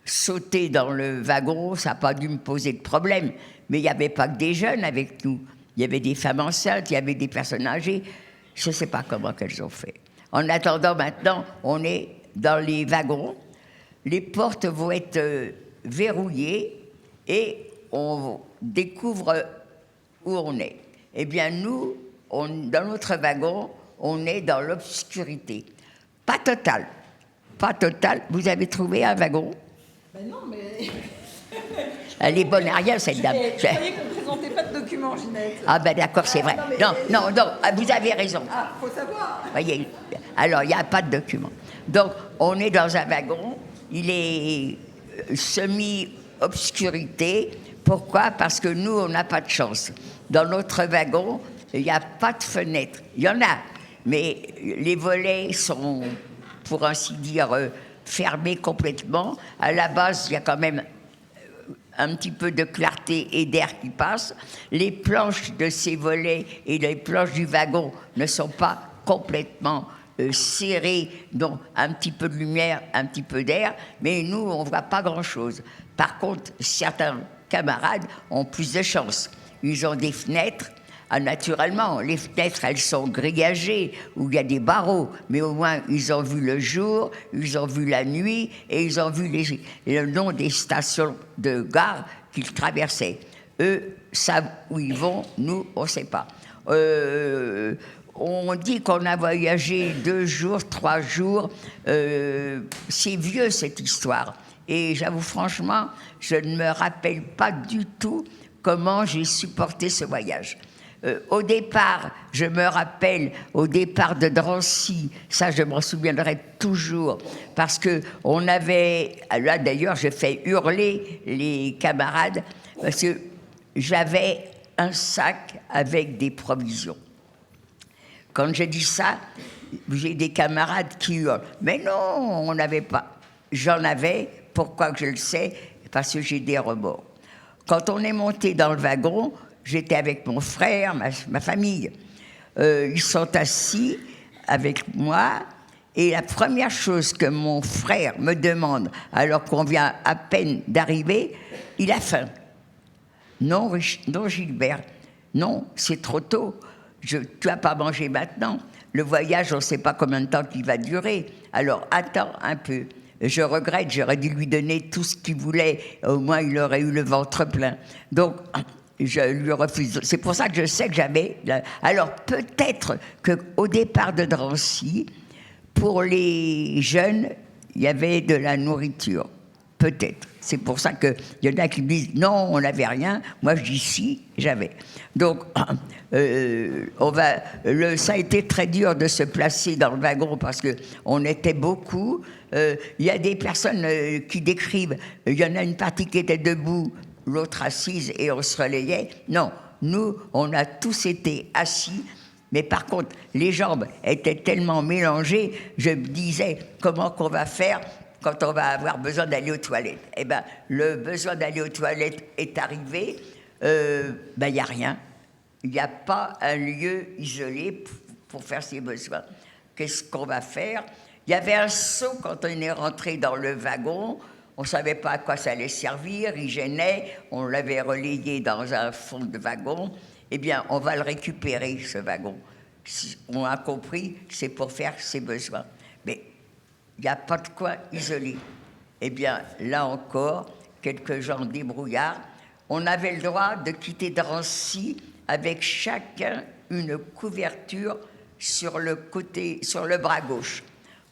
S1: sauter dans le wagon, ça n'a pas dû me poser de problème. Mais il n'y avait pas que des jeunes avec nous. Il y avait des femmes enceintes, il y avait des personnes âgées. Je ne sais pas comment qu'elles ont fait. En attendant, maintenant, on est dans les wagons. Les portes vont être verrouillées et on découvre où on est. Eh bien, nous, dans notre wagon, on est dans l'obscurité. Pas totale. Pas totale. Vous avez trouvé un wagon?
S2: Ben non, mais...
S1: Elle est bonne à rien, cette dame.
S2: Je croyais qu'on ne présentait pas de documents, Ginette.
S1: Ah ben d'accord, c'est vrai. Non, vous avez raison.
S2: Ah, faut savoir.
S1: Voyez, alors, il n'y a pas de document. Donc, on est dans un wagon, il est semi-obscurité. Pourquoi? Parce que nous, on n'a pas de chance. Dans notre wagon, il n'y a pas de fenêtre. Il y en a, mais les volets sont, pour ainsi dire, fermés complètement. À la base, il y a quand même un petit peu de clarté et d'air qui passe. Les planches de ces volets et les planches du wagon ne sont pas complètement serrées, donc un petit peu de lumière, un petit peu d'air, mais nous, on ne voit pas grand-chose. Par contre, certains camarades ont plus de chance. Ils ont des fenêtres. Ah, naturellement, les fenêtres, elles sont grillagées, où il y a des barreaux, mais au moins, ils ont vu le jour, ils ont vu la nuit, et ils ont vu le nom des stations de gare qu'ils traversaient. Eux savent où ils vont, nous, on ne sait pas. On dit qu'on a voyagé 2 jours, 3 jours. C'est vieux, cette histoire. Et j'avoue franchement, je ne me rappelle pas du tout comment j'ai supporté ce voyage. Au départ, je me rappelle, au départ de Drancy, ça je m'en souviendrai toujours, parce qu'on avait, là d'ailleurs j'ai fait hurler les camarades, parce que j'avais un sac avec des provisions. Quand je dis ça, j'ai des camarades qui hurlent. Mais non, on n'avait pas. J'en avais, pourquoi que je le sais? Parce que j'ai des remords. Quand on est monté dans le wagon, j'étais avec mon frère, ma famille. Ils sont assis avec moi. Et la première chose que mon frère me demande, alors qu'on vient à peine d'arriver, il a faim. Non, Gilbert, non, c'est trop tôt. Tu vas pas manger maintenant. Le voyage, on ne sait pas combien de temps il va durer. Alors, attends un peu. Je regrette, j'aurais dû lui donner tout ce qu'il voulait. Au moins, il aurait eu le ventre plein. Donc, je lui refuse. C'est pour ça que je sais que j'avais... Alors, peut-être qu'au départ de Drancy, pour les jeunes, il y avait de la nourriture. Peut-être. C'est pour ça qu'il y en a qui me disent non, on n'avait rien. Moi, je dis si, j'avais. Donc, ça a été très dur de se placer dans le wagon parce qu'on était beaucoup. Il y a des personnes qui décrivent, il y en a une partie qui était debout, l'autre assise et on se relayait. Non, nous, on a tous été assis. Mais par contre, les jambes étaient tellement mélangées, je me disais comment qu'on va faire quand on va avoir besoin d'aller aux toilettes. Eh bien, le besoin d'aller aux toilettes est arrivé. Il n'y a rien. Il n'y a pas un lieu isolé pour faire ses besoins. Qu'est-ce qu'on va faire? Il y avait un seau quand on est rentré dans le wagon. On ne savait pas à quoi ça allait servir. Il gênait. On l'avait relayé dans un fond de wagon. Eh bien, on va le récupérer, ce wagon. On a compris, c'est pour faire ses besoins. Mais il n'y a pas de quoi isolé. Eh bien, là encore, quelques gens débrouillards. On avait le droit de quitter Drancy avec chacun une couverture sur le côté, sur le bras gauche.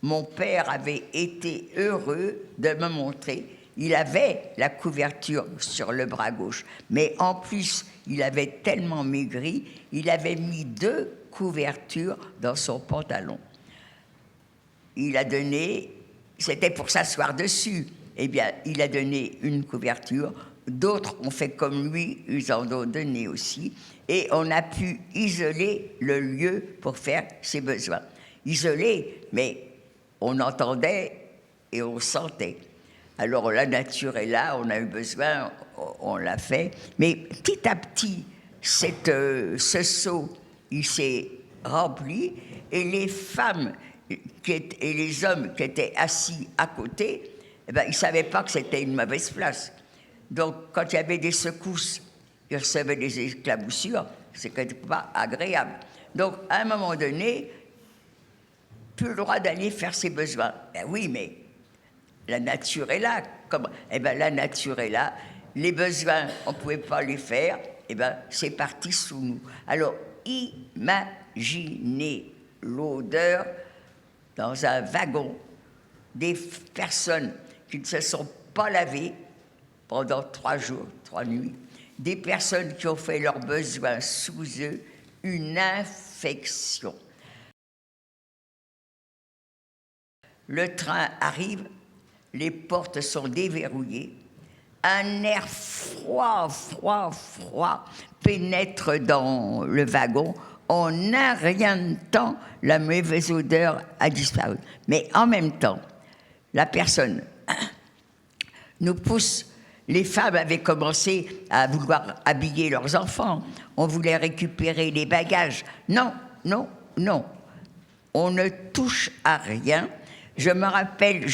S1: Mon père avait été heureux de me montrer Il avait la couverture sur le bras gauche, mais en plus, il avait tellement maigri, il avait mis 2 couvertures dans son pantalon. Il a donné, c'était pour s'asseoir dessus, eh bien, il a donné une couverture, d'autres ont fait comme lui, ils en ont donné aussi, et on a pu isoler le lieu pour faire ses besoins. Isolé, mais on entendait et on sentait. Alors la nature est là, on a eu besoin, on l'a fait. Mais petit à petit, ce seau, il s'est rempli et les femmes et les hommes qui étaient assis à côté, eh ben, ils ne savaient pas que c'était une mauvaise place. Donc quand il y avait des secousses, ils recevaient des éclaboussures, c'était pas agréable. Donc à un moment donné, plus le droit d'aller faire ses besoins. Ben oui, mais la nature est là. Eh ben, la nature est là. Les besoins, on ne pouvait pas les faire. Eh ben, c'est parti sous nous. Alors, imaginez l'odeur dans un wagon des personnes qui ne se sont pas lavées pendant 3 jours, 3 nuits, des personnes qui ont fait leurs besoins sous eux, une infection. Le train arrive, les portes sont déverrouillées, un air froid pénètre dans le wagon. En un rien de temps, la mauvaise odeur a disparu. Mais en même temps, la personne nous pousse. Les femmes avaient commencé à vouloir habiller leurs enfants. On voulait récupérer les bagages. Non. On ne touche à rien. Je me rappelle,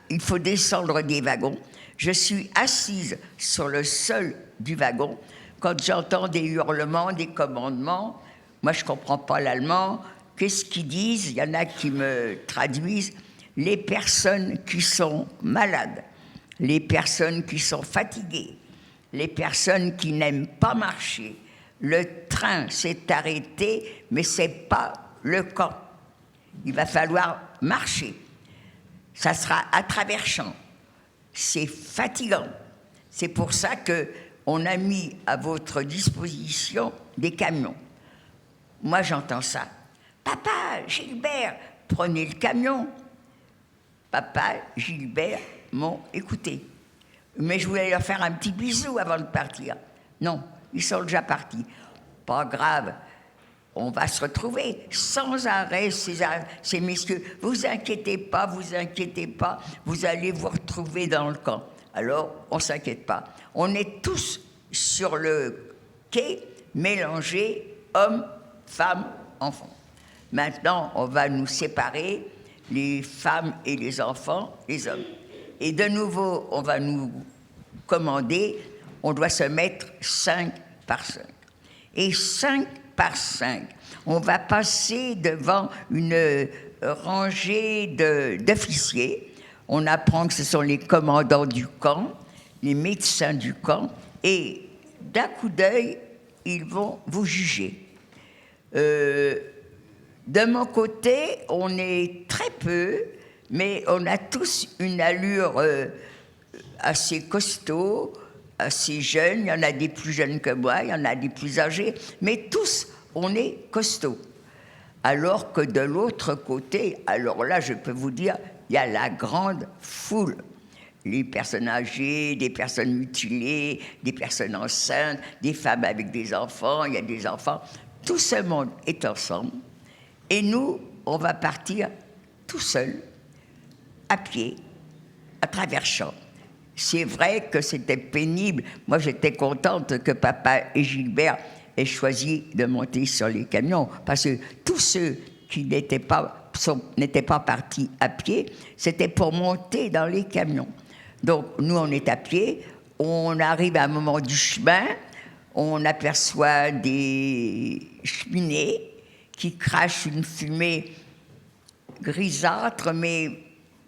S1: il faut descendre des wagons. Je suis assise sur le sol du wagon quand j'entends des hurlements, des commandements. Moi, je ne comprends pas l'allemand. Qu'est-ce qu'ils disent? Il y en a qui me traduisent. Les personnes qui sont malades, les personnes qui sont fatiguées, les personnes qui n'aiment pas marcher. Le train s'est arrêté, mais ce n'est pas le camp. Il va falloir marcher. Ça sera à travers champs. C'est fatigant. C'est pour ça qu'on a mis à votre disposition des camions. Moi, j'entends ça. Papa, Gilbert, prenez le camion. Papa, Gilbert m'ont écouté. Mais je voulais leur faire un petit bisou avant de partir. Non, ils sont déjà partis. Pas grave. On va se retrouver sans arrêt, ces messieurs. Vous inquiétez pas, vous allez vous retrouver dans le camp. Alors, on ne s'inquiète pas. On est tous sur le quai, mélangés, hommes, femmes, enfants. Maintenant, on va nous séparer, les femmes et les enfants, les hommes. Et de nouveau, on va nous commander, on doit se mettre 5 par 5. Et 5 par 5, on va passer devant une rangée d'officiers. On apprend que ce sont les commandants du camp, les médecins du camp, et d'un coup d'œil, ils vont vous juger. De mon côté, on est très peu, mais on a tous une allure assez costaud, assez jeunes. Il y en a des plus jeunes que moi, il y en a des plus âgés, mais tous, on est costauds. Alors que de l'autre côté, alors là, je peux vous dire, il y a la grande foule. Les personnes âgées, des personnes mutilées, des personnes enceintes, des femmes avec des enfants, il y a des enfants. Tout ce monde est ensemble. Et nous, on va partir tout seul, à pied, à travers champs. C'est vrai que c'était pénible. Moi, j'étais contente que papa et Gilbert aient choisi de monter sur les camions, parce que tous ceux qui n'étaient pas partis à pied, c'était pour monter dans les camions. Donc, nous, on est à pied, on arrive à un moment du chemin, on aperçoit des cheminées qui crachent une fumée grisâtre, mais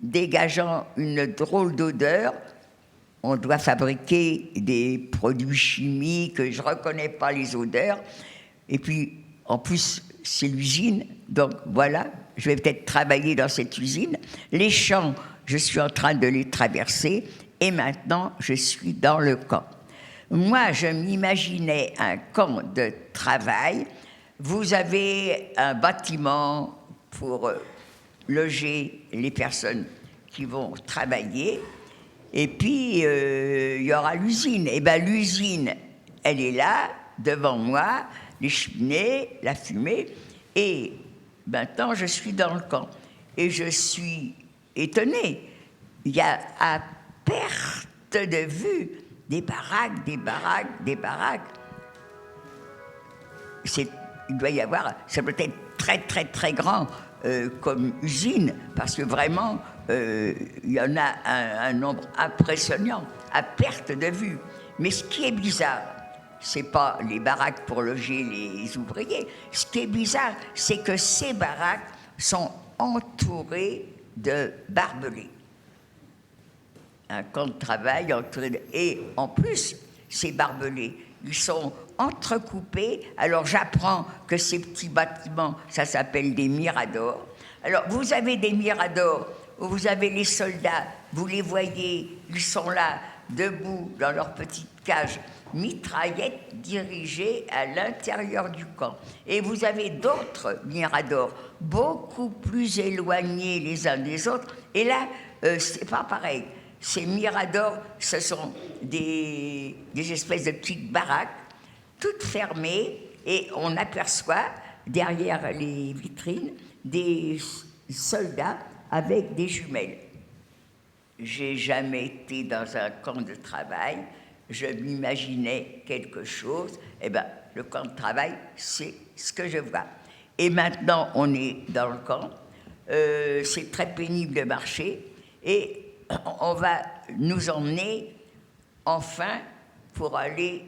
S1: dégageant une drôle d'odeur. On doit fabriquer des produits chimiques, je ne reconnais pas les odeurs. Et puis, en plus, c'est l'usine, donc voilà, je vais peut-être travailler dans cette usine. Les champs, je suis en train de les traverser, et maintenant je suis dans le camp. Moi, je m'imaginais un camp de travail. Vous avez un bâtiment pour loger les personnes qui vont travailler, et puis il y aura l'usine. Et bien l'usine, elle est là, devant moi, les cheminées, la fumée, et maintenant je suis dans le camp. Et je suis étonnée. Il y a à perte de vue des baraques, des baraques, des baraques. Il doit y avoir, ça peut être très, très, très grand comme usine, parce que vraiment, il y en a un nombre impressionnant, à perte de vue. Mais ce qui est bizarre, c'est pas les baraques pour loger les ouvriers. Ce qui est bizarre, c'est que ces baraques sont entourées de barbelés. Un camp de travail entouré de... Et en plus, ces barbelés, ils sont entrecoupés. Alors j'apprends que ces petits bâtiments, ça s'appelle des miradors. Alors vous avez des miradors où vous avez les soldats, vous les voyez, ils sont là, debout dans leur petite cage, mitraillettes dirigées à l'intérieur du camp. Et vous avez d'autres miradors, beaucoup plus éloignés les uns des autres. Et là, c'est pas pareil. Ces miradors, ce sont des espèces de petites baraques, toutes fermées, et on aperçoit derrière les vitrines des soldats avec des jumelles. J'ai jamais été dans un camp de travail, je m'imaginais quelque chose, et bien le camp de travail, c'est ce que je vois. Et maintenant, on est dans le camp, c'est très pénible de marcher, et on va nous emmener enfin pour aller...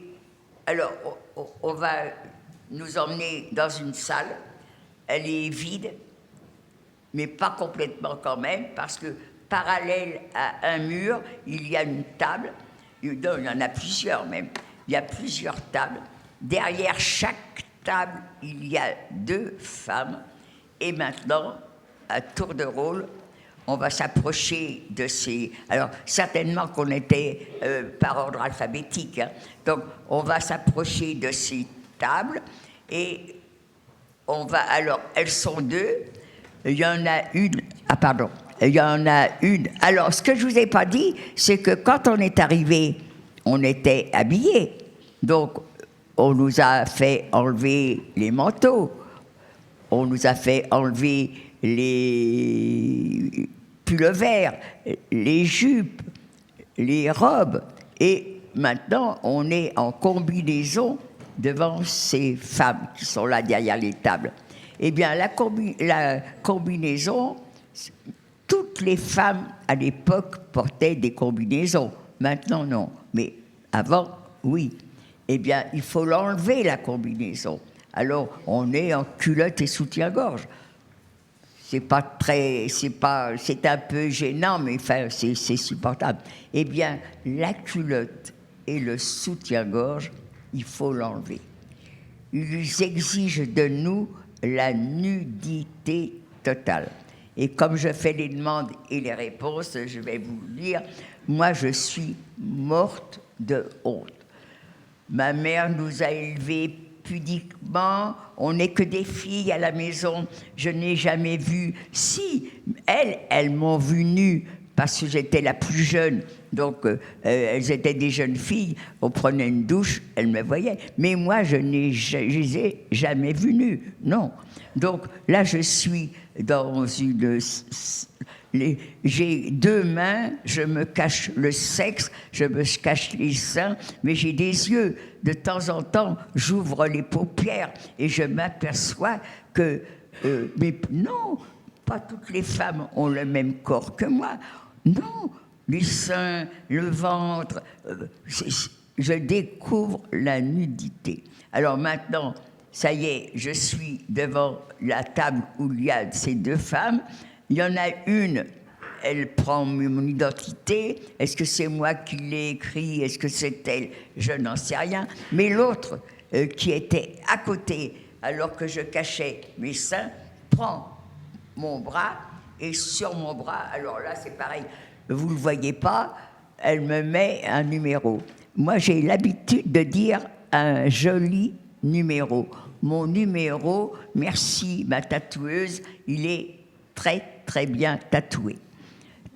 S1: Alors, on va nous emmener dans une salle, elle est vide, mais pas complètement quand même, parce que parallèle à un mur, il y a une table, il y en a plusieurs même, il y a plusieurs tables. Derrière chaque table, il y a 2 femmes, et maintenant, à tour de rôle, on va s'approcher de ces... Alors, certainement qu'on était par ordre alphabétique, hein. Donc, on va s'approcher de ces tables, et on va... Alors, elles sont 2, il y en a une... Ah, pardon. Il y en a une... Alors, ce que je ne vous ai pas dit, c'est que quand on est arrivé, on était habillés. Donc, on nous a fait enlever les manteaux, on nous a fait enlever les pulls verts, les jupes, les robes, et maintenant on est en combinaison devant ces femmes qui sont là derrière les tables. Eh bien, la combinaison, toutes les femmes à l'époque portaient des combinaisons. Maintenant, non. Mais avant, oui. Eh bien, il faut l'enlever, la combinaison. Alors, on est en culotte et soutien-gorge. C'est un peu gênant, mais enfin, c'est supportable. Eh bien, la culotte et le soutien-gorge, il faut l'enlever. Ils exigent de nous la nudité totale. Et comme je fais les demandes et les réponses, je vais vous le dire, moi, je suis morte de honte. Ma mère nous a élevés pudiquement, on n'est que des filles à la maison, je n'ai jamais vu... Si, elles m'ont vue nue, parce que j'étais la plus jeune, donc elles étaient des jeunes filles, on prenait une douche, elles me voyaient, mais moi je les ai jamais vues nues, non. Donc là je suis dans une... J'ai 2 mains, je me cache le sexe, je me cache les seins, mais j'ai des yeux. De temps en temps, j'ouvre les paupières et je m'aperçois que... mais non, pas toutes les femmes ont le même corps que moi. Non, les seins, le ventre, je découvre la nudité. Alors maintenant, ça y est, je suis devant la table où il y a ces 2 femmes. Il y en a une, elle prend mon identité. Est-ce que c'est moi qui l'ai écrit? Est-ce que c'est elle? Je n'en sais rien. Mais l'autre, qui était à côté, alors que je cachais mes seins, prend mon bras, et sur mon bras, alors là c'est pareil, vous ne le voyez pas, elle me met un numéro. Moi, j'ai l'habitude de dire un joli numéro. Mon numéro, merci ma tatoueuse, il est très très bien tatoué.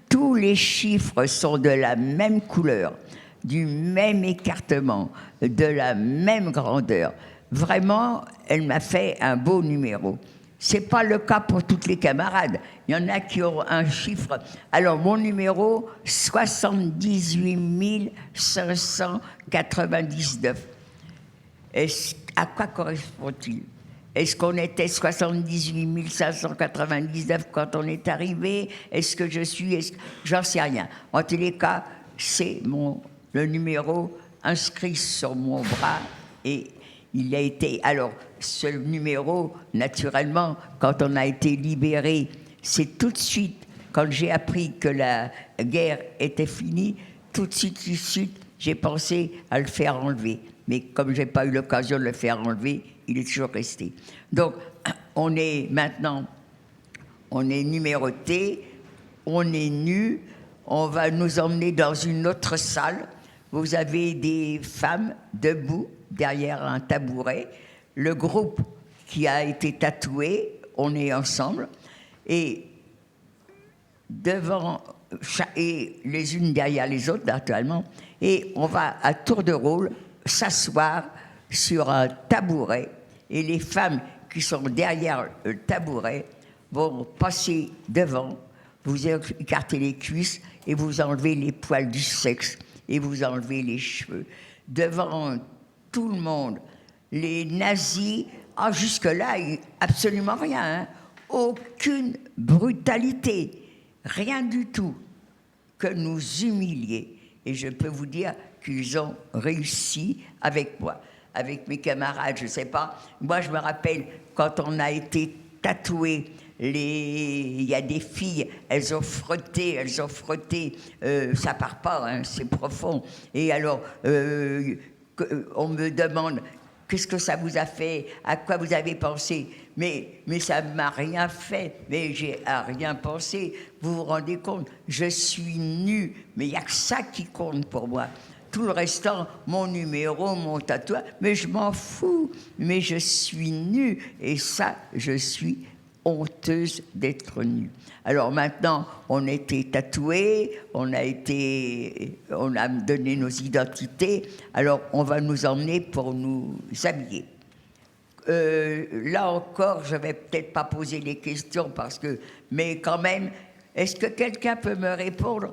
S1: Tous les chiffres sont de la même couleur, du même écartement, de la même grandeur. Vraiment, elle m'a fait un beau numéro. Ce n'est pas le cas pour toutes les camarades. Il y en a qui ont un chiffre. Alors, mon numéro, 78 599. À quoi correspond-il? Est-ce qu'on était 78 599 quand on est arrivé? Est-ce que je suis... J'en sais rien. En tous les cas, c'est le numéro inscrit sur mon bras et il a été... Alors, ce numéro, naturellement, quand on a été libéré, c'est tout de suite, quand j'ai appris que la guerre était finie, tout de suite, j'ai pensé à le faire enlever. Mais comme je n'ai pas eu l'occasion de le faire enlever, il est toujours resté. Donc, on est numéroté, on est nu, on va nous emmener dans une autre salle. Vous avez des femmes debout derrière un tabouret. Le groupe qui a été tatoué, on est ensemble. Et et les unes derrière les autres, naturellement. Et on va à tour de rôle s'asseoir sur un tabouret et les femmes qui sont derrière le tabouret vont passer devant, vous écartez les cuisses et vous enlevez les poils du sexe et vous enlevez les cheveux. Devant tout le monde, les nazis, jusque-là, absolument rien, hein, aucune brutalité, rien du tout, que nous humilier. Et je peux vous dire qu'ils ont réussi avec moi, avec mes camarades, je ne sais pas. Moi, je me rappelle, quand on a été tatoués, il y a des filles, elles ont frotté, ça part pas, hein, c'est profond. Et alors, on me demande, qu'est-ce que ça vous a fait? À quoi vous avez pensé? Mais ça ne m'a rien fait, mais j'ai à rien pensé. Vous vous rendez compte? Je suis nue, mais il n'y a que ça qui compte pour moi. Tout le restant, mon numéro, mon tatouage, mais je m'en fous. Mais je suis nue, et ça, je suis honteuse d'être nue. Alors maintenant, on était tatoués, on a donné nos identités, alors on va nous emmener pour nous habiller. Là encore, je ne vais peut-être pas poser les questions, mais quand même, est-ce que quelqu'un peut me répondre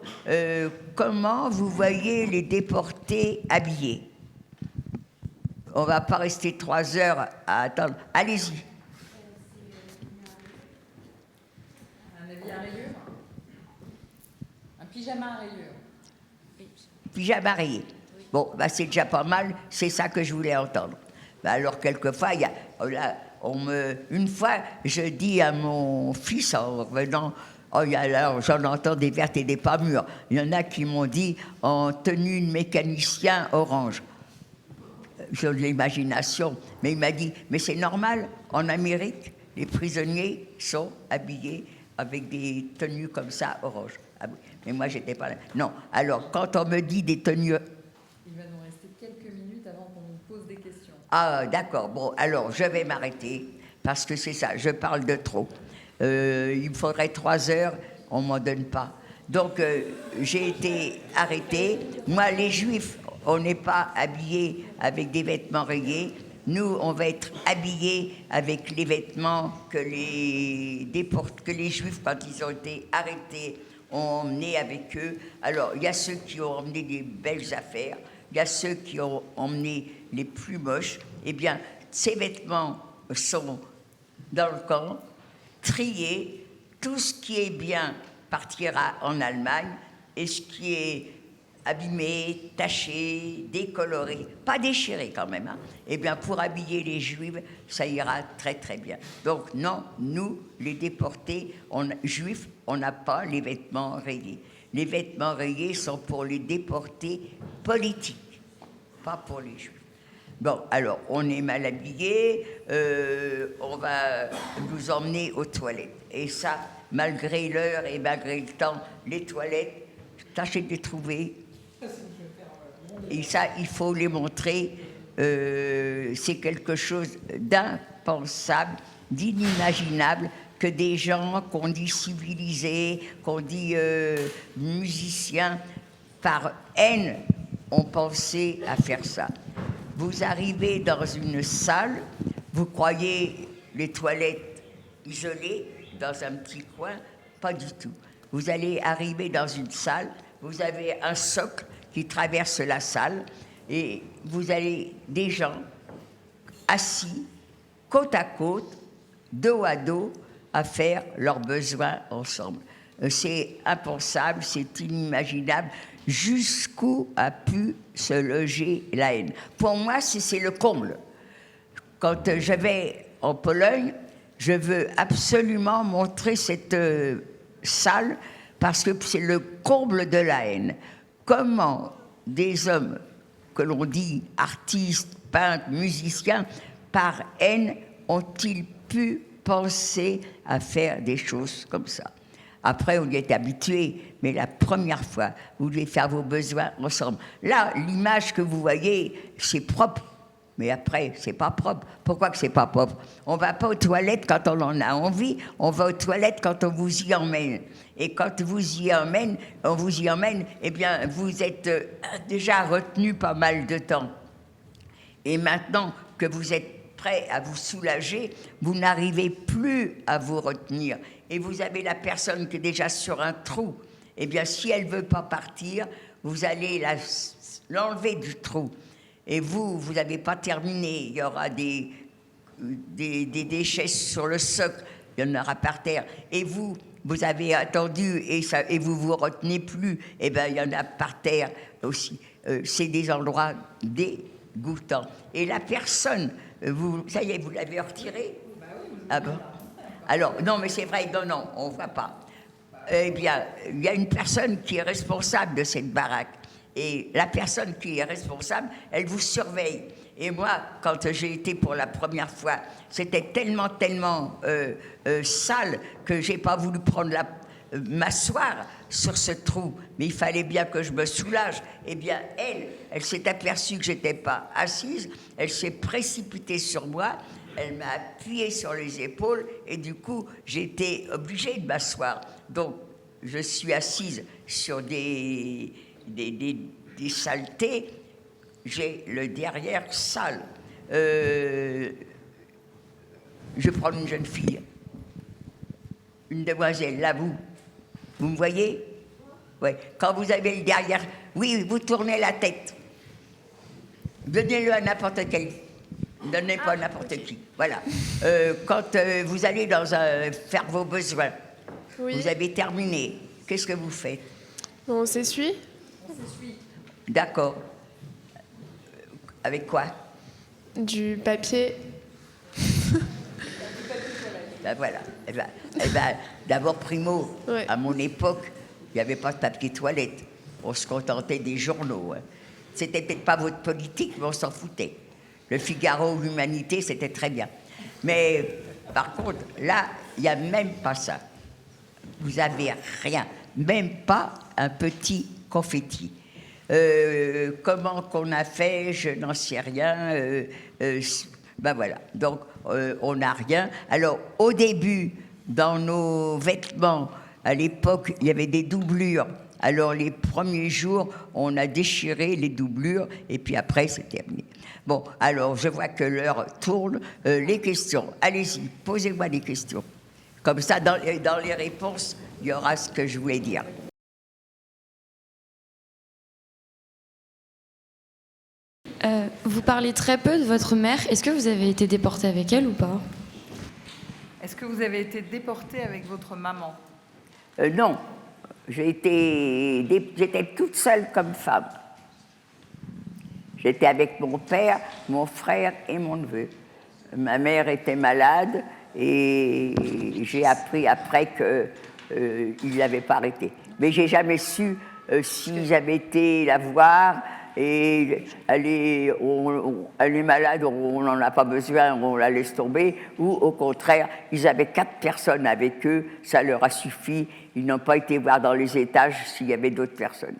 S1: comment vous voyez les déportés habillés? On ne va pas rester 3 heures à attendre. Allez-y.
S2: Un habit à rayures? Un pyjama à rayures?
S1: Pyjama rayé. Bon, c'est déjà pas mal, c'est ça que je voulais entendre. Alors, quelquefois, une fois, je dis à mon fils en revenant, alors j'en entends des vertes et des pas mûres. Il y en a qui m'ont dit en tenue de mécanicien orange. J'ai de l'imagination, mais il m'a dit, mais c'est normal, en Amérique, les prisonniers sont habillés avec des tenues comme ça, orange. Ah oui, mais moi, j'étais pas là. Non, alors, quand on me dit des tenues...
S2: Il va nous rester quelques minutes avant qu'on nous pose des questions.
S1: Ah, d'accord. Bon, alors, je vais m'arrêter, parce que c'est ça, je parle de trop. Il me faudrait 3 heures, on ne m'en donne pas. Donc, j'ai été arrêtée. Moi, les Juifs, on n'est pas habillés avec des vêtements rayés. Nous, on va être habillés avec les vêtements que les Juifs, quand ils ont été arrêtés, ont emmenés avec eux. Alors, il y a ceux qui ont emmené des belles affaires, il y a ceux qui ont emmené les plus moches. Eh bien, ces vêtements sont dans le camp, triés. Tout ce qui est bien partira en Allemagne, et ce qui est abîmé, taché, décoloré, pas déchiré quand même, hein, eh bien, pour habiller les Juifs, ça ira très très bien. Donc non, nous, les déportés juifs, on n'a pas les vêtements rayés. Les vêtements rayés sont pour les déportés politiques, pas pour les Juifs. Bon, alors, on est mal habillés, on va nous emmener aux toilettes. Et ça, malgré l'heure et malgré le temps, les toilettes, tâchez de les trouver Et ça, il faut les montrer. C'est quelque chose d'impensable, d'inimaginable, que des gens qu'on dit civilisés, qu'on dit musiciens, par haine, ont pensé à faire ça. Vous arrivez dans une salle, vous croyez les toilettes isolées dans un petit coin, pas du tout. Vous allez arriver dans une salle, vous avez un socle qui traverse la salle et vous avez des gens assis, côte à côte, dos à dos, à faire leurs besoins ensemble. C'est impensable, c'est inimaginable. Jusqu'où a pu se loger la haine? Pour moi, c'est le comble. Quand je vais en Pologne, je veux absolument montrer cette salle parce que c'est le comble de la haine. Comment des hommes que l'on dit artistes, peintres, musiciens, par haine, ont-ils pu penser à faire des choses comme ça? Après, on y est habitué, mais la première fois, vous devez faire vos besoins ensemble. Là, l'image que vous voyez, c'est propre, mais après, c'est pas propre. Pourquoi que c'est pas propre? On va pas aux toilettes quand on en a envie, on va aux toilettes quand on vous y emmène. Et quand on vous y emmène, eh bien, vous êtes déjà retenu pas mal de temps. Et maintenant que vous êtes prêt à vous soulager, vous n'arrivez plus à vous retenir. Et vous avez la personne qui est déjà sur un trou. Eh bien, si elle ne veut pas partir, vous allez l'enlever du trou. Et vous n'avez pas terminé. Il y aura des déchets sur le socle, il y en aura par terre. Et vous avez attendu et vous vous retenez plus. Eh bien, il y en a par terre aussi. C'est des endroits dégoûtants. Et la personne, ça y est, vous l'avez retirée? Ah bon? Alors, non, mais c'est vrai, non, on ne voit pas. Eh bien, il y a une personne qui est responsable de cette baraque. Et la personne qui est responsable, elle vous surveille. Et moi, quand j'ai été pour la première fois, c'était tellement sale que je n'ai pas voulu m'asseoir sur ce trou. Mais il fallait bien que je me soulage. Eh bien, elle s'est aperçue que je n'étais pas assise. Elle s'est précipitée sur moi. Elle m'a appuyé sur les épaules et du coup, j'étais obligée de m'asseoir. Donc, je suis assise sur des saletés. J'ai le derrière sale. Je prends une jeune fille, une demoiselle, là, vous me voyez? Oui. Quand vous avez le derrière, oui, vous tournez la tête. Donnez-le à n'importe quel. Donnez pas n'importe qui. Voilà. Quand vous allez faire vos besoins, oui. Vous avez terminé. Qu'est-ce que vous faites?
S4: On s'essuie.
S1: D'accord. Avec quoi?
S4: Du papier.
S1: Ben voilà. Eh ben, d'abord, primo, ouais. À mon époque, il n'y avait pas de papier toilette. On se contentait des journaux. Hein. C'était peut-être pas votre politique, mais on s'en foutait. Le Figaro, l'Humanité, c'était très bien. Mais par contre, là, il n'y a même pas ça. Vous n'avez rien, même pas un petit confetti. Comment qu'on a fait, je n'en sais rien. Ben voilà, donc on n'a rien. Alors, au début, dans nos vêtements, à l'époque, il y avait des doublures. Alors, les premiers jours, on a déchiré les doublures, et puis après, c'est terminé. Bon, alors, je vois que l'heure tourne. Les questions, allez-y, posez-moi des questions. Comme ça, dans les réponses, il y aura ce que je voulais dire.
S5: Vous parlez très peu de votre mère. Est-ce que vous avez été déporté avec elle ou pas?
S2: Est-ce que vous avez été déporté avec votre maman?
S1: Non. J'étais toute seule comme femme. J'étais avec mon père, mon frère et mon neveu. Ma mère était malade et j'ai appris après qu'il ne l'avait pas arrêtée. Mais je n'ai jamais su si j'avais été la voir et elle est malade, on n'en a pas besoin, on la laisse tomber, ou au contraire, ils avaient 4 personnes avec eux, ça leur a suffi, ils n'ont pas été voir dans les étages s'il y avait d'autres personnes.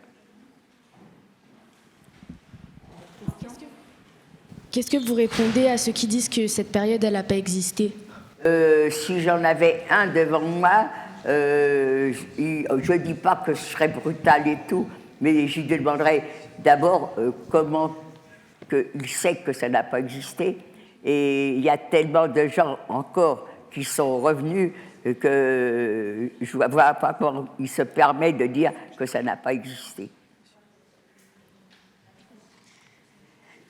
S6: Qu'est-ce que vous répondez à ceux qui disent que cette période, elle n'a pas existé?
S1: Si j'en avais un devant moi, je ne dis pas que je serais brutal et tout, mais je lui demanderais d'abord comment il sait que ça n'a pas existé. Et il y a tellement de gens encore qui sont revenus que je ne vois pas comment il se permet de dire que ça n'a pas existé.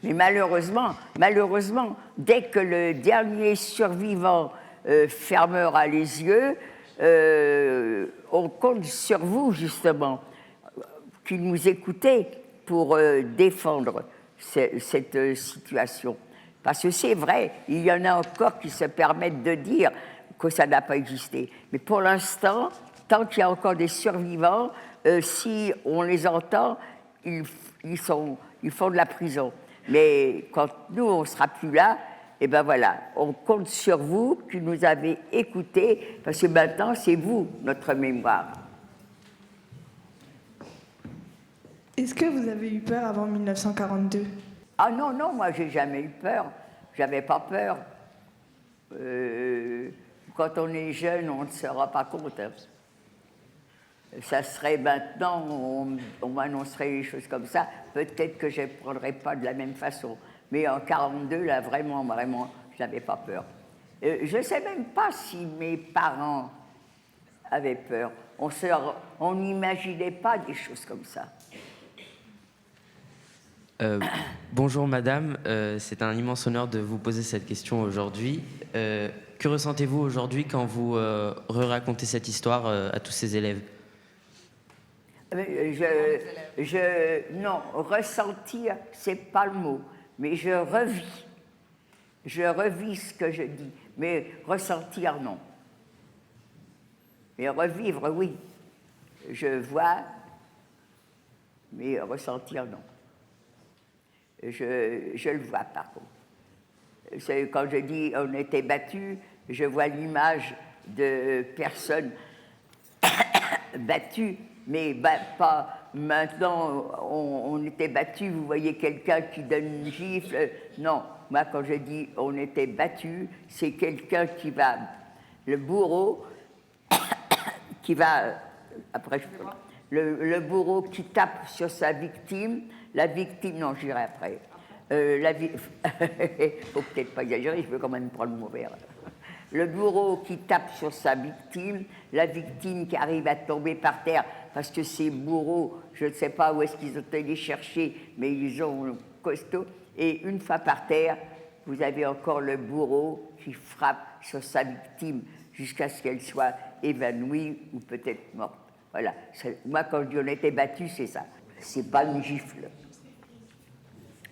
S1: Mais malheureusement, dès que le dernier survivant fermera les yeux, on compte sur vous, justement, qui nous écoutez pour défendre cette situation. Parce que c'est vrai, il y en a encore qui se permettent de dire que ça n'a pas existé. Mais pour l'instant, tant qu'il y a encore des survivants, si on les entend, ils font de la prison. Mais quand nous, on ne sera plus là, eh bien voilà, on compte sur vous qui nous avez écoutés, parce que maintenant, c'est vous, notre mémoire.
S7: Est-ce que vous avez eu peur avant 1942?
S1: Ah non, moi, j'ai jamais eu peur. J'avais pas peur. Quand on est jeune, on ne se rend pas compte. Hein. Ça serait maintenant, on m'annoncerait les choses comme ça, peut-être que je ne prendrais pas de la même façon. Mais en 1942, là, vraiment, je n'avais pas peur. Je ne sais même pas si mes parents avaient peur. On n'imaginait pas des choses comme ça.
S8: Bonjour madame, c'est un immense honneur de vous poser cette question aujourd'hui. Que ressentez-vous aujourd'hui quand vous racontez cette histoire à tous ces élèves?
S1: Non, ressentir, c'est pas le mot, mais je revis ce que je dis, mais ressentir, non. Mais revivre, oui. Je vois, mais ressentir, non. Je le vois, par contre. Quand je dis on était battus, je vois l'image de personnes battues, mais pas maintenant, on était battus, vous voyez quelqu'un qui donne une gifle. Non, moi quand je dis on était battus, c'est quelqu'un qui va, le bourreau, qui va, après le bourreau qui tape sur sa victime, la victime, non j'irai après, faut peut-être pas exagérer, je veux quand même prendre mon verre. Le bourreau qui tape sur sa victime, la victime qui arrive à tomber par terre, parce que ces bourreaux, je ne sais pas où est-ce qu'ils ont été chercher, mais ils ont costaud, et une fois par terre, vous avez encore le bourreau qui frappe sur sa victime jusqu'à ce qu'elle soit évanouie ou peut-être morte. Voilà. Moi, quand je dis on était battus, c'est ça. C'est pas une gifle.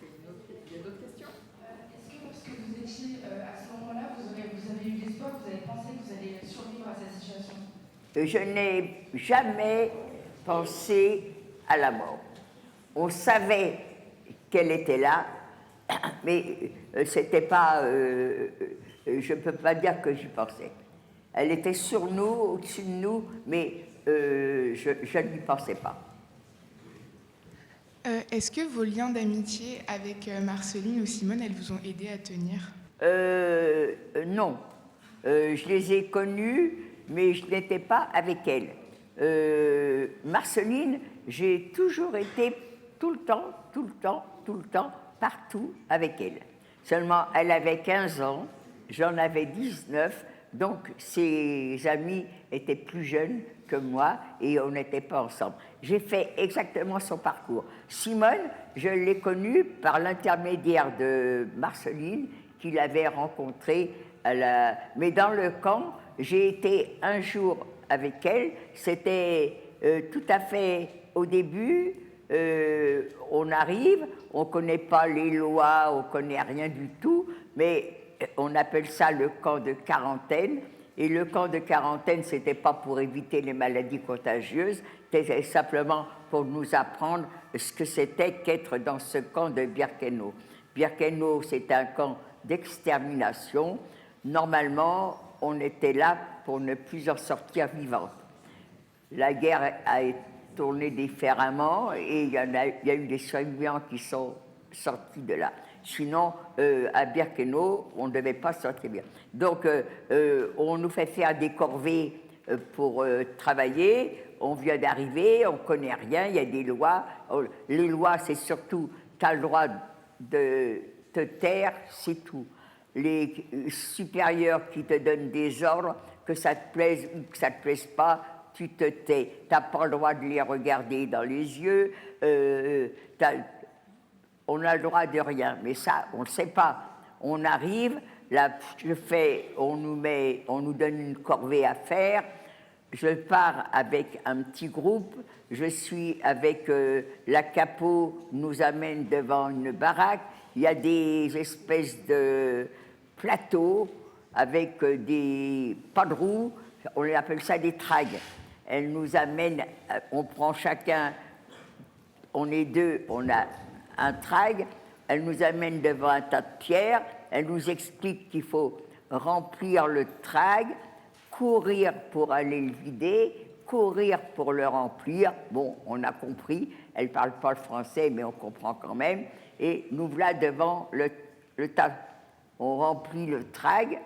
S2: Il y a d'autres questions? Est-ce que lorsque vous étiez à ce moment-là, vous avez eu l'espoir, vous avez pensé que vous allez survivre à cette situation?
S1: Je n'ai jamais pensé à la mort. On savait qu'elle était là, mais c'était pas. Je ne peux pas dire que j'y pensais. Elle était sur nous, au-dessus de nous, mais je n'y pensais pas.
S7: Est-ce que vos liens d'amitié avec Marceline ou Simone, elles vous ont aidé à tenir?
S1: Non. Je les ai connues, mais je n'étais pas avec elles. Marceline, j'ai toujours été tout le temps, partout avec elle. Seulement, elle avait 15 ans, j'en avais 19, donc ses amis étaient plus jeunes que moi et on n'était pas ensemble. J'ai fait exactement son parcours. Simone, je l'ai connue par l'intermédiaire de Marceline, qui l'avait rencontrée mais dans le camp, j'ai été un jour avec elle. C'était tout à fait au début. On arrive, on ne connaît pas les lois, on ne connaît rien du tout, mais on appelle ça le camp de quarantaine. Et le camp de quarantaine, ce n'était pas pour éviter les maladies contagieuses, c'était simplement pour nous apprendre ce que c'était qu'être dans ce camp de Birkenau. Birkenau, c'est un camp d'extermination. Normalement, on était là pour ne plus en sortir vivante. La guerre a tourné différemment et il y a eu des survivants qui sont sortis de là. Sinon, à Birkenau, on ne devait pas sortir bien. Donc, on nous fait faire des corvées pour travailler. On vient d'arriver, on ne connaît rien, il y a des lois. Les lois, c'est surtout, tu as le droit de te taire, c'est tout. Les supérieurs qui te donnent des ordres, que ça te plaise ou que ça ne te plaise pas, tu te tais. Tu n'as pas le droit de les regarder dans les yeux. On a le droit de rien, mais ça, on ne le sait pas. On arrive, là, on nous donne une corvée à faire. Je pars avec un petit groupe. Je suis avec la capot, nous amène devant une baraque. Il y a des espèces de plateaux avec pas de roues. On appelle ça des tragues. Elle nous amène, on prend chacun, on est deux, on a un trague. Elle nous amène devant un tas de pierres. Elle nous explique qu'il faut remplir le trague, courir pour aller le vider, courir pour le remplir. Bon, on a compris. Elle ne parle pas le français, mais on comprend quand même. Et nous voilà devant le tas. On remplit le trague,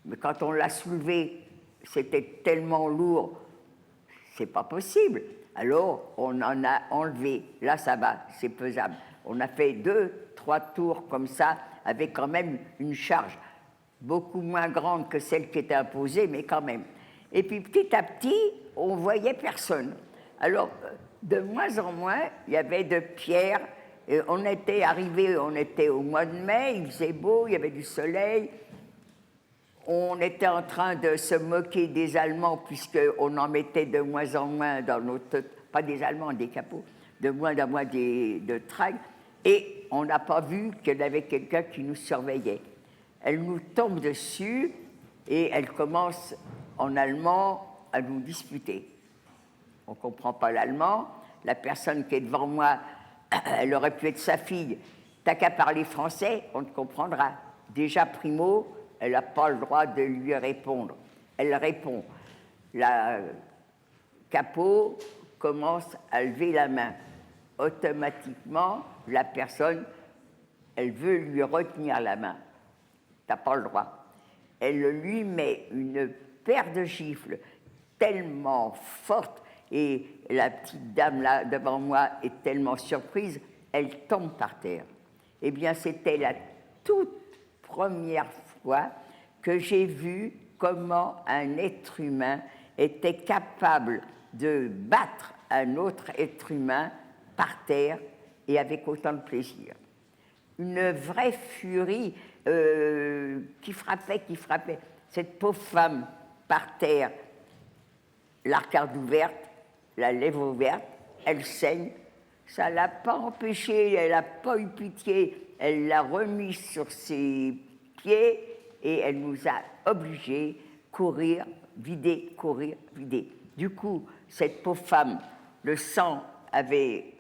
S1: mais quand on l'a soulevé, c'était tellement lourd, c'est pas possible. Alors, on en a enlevé. Là, ça va, c'est pesable. On a fait 2-3 tours comme ça, avec quand même une charge beaucoup moins grande que celle qui était imposée, mais quand même. Et puis, petit à petit, on ne voyait personne. Alors, de moins en moins, il y avait de pierres. Et on était arrivé, on était au mois de mai, il faisait beau, il y avait du soleil. On était en train de se moquer des Allemands, puisqu'on en mettait de moins en moins dans notre... Pas des Allemands, des capots, de moins en moins de tragues. Et on n'a pas vu qu'il y avait quelqu'un qui nous surveillait. Elle nous tombe dessus et elle commence en allemand à nous disputer. On ne comprend pas l'allemand. La personne qui est devant moi, elle aurait pu être sa fille. T'as qu'à parler français, on te comprendra. Déjà, primo, elle n'a pas le droit de lui répondre. Elle répond. La capot commence à lever la main. Automatiquement, la personne, elle veut lui retenir la main. T'as pas le droit. Elle lui met une paire de gifles tellement forte, et la petite dame là devant moi est tellement surprise, elle tombe par terre. Eh bien, c'était la toute première fois que j'ai vu comment un être humain était capable de battre un autre être humain par terre et avec autant de plaisir. Une vraie furie qui frappait. Cette pauvre femme par terre, l'arcade ouverte, la lèvre ouverte, elle saigne. Ça ne l'a pas empêchée, elle n'a pas eu pitié. Elle l'a remise sur ses pieds et elle nous a obligés courir, vider, courir, vider. Du coup, cette pauvre femme, le sang avait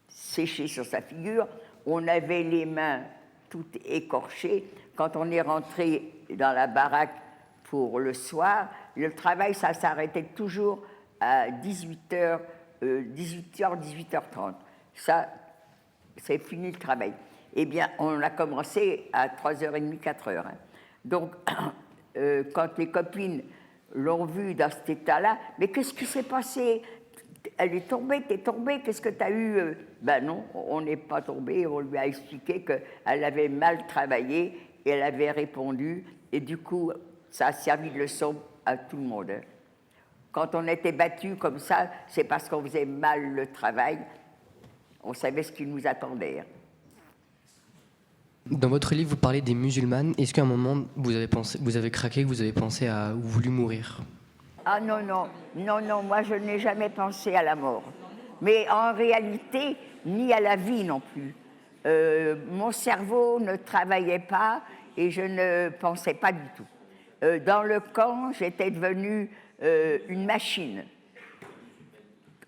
S1: séché sur sa figure, on avait les mains toutes écorchées. Quand on est rentré dans la baraque pour le soir, le travail, ça s'arrêtait toujours à 18h, 18h30. Ça, c'est fini le travail. Eh bien, on a commencé à 3h30, 4h. Hein. Donc, quand les copines l'ont vue dans cet état-là, mais qu'est-ce qui s'est passé? Elle est tombée, t'es tombée, qu'est-ce que t'as eu? Ben non, on n'est pas tombé, on lui a expliqué qu'elle avait mal travaillé et elle avait répondu, et du coup, ça a servi de leçon à tout le monde. Quand on était battus comme ça, c'est parce qu'on faisait mal le travail, on savait ce qui nous attendait.
S9: Dans votre livre, vous parlez des musulmanes. Est-ce qu'à un moment, vous avez craqué, vous avez pensé à ou voulu mourir?
S1: Ah non, moi je n'ai jamais pensé à la mort. Mais en réalité, ni à la vie non plus. Mon cerveau ne travaillait pas et je ne pensais pas du tout. Dans le camp, j'étais devenue une machine.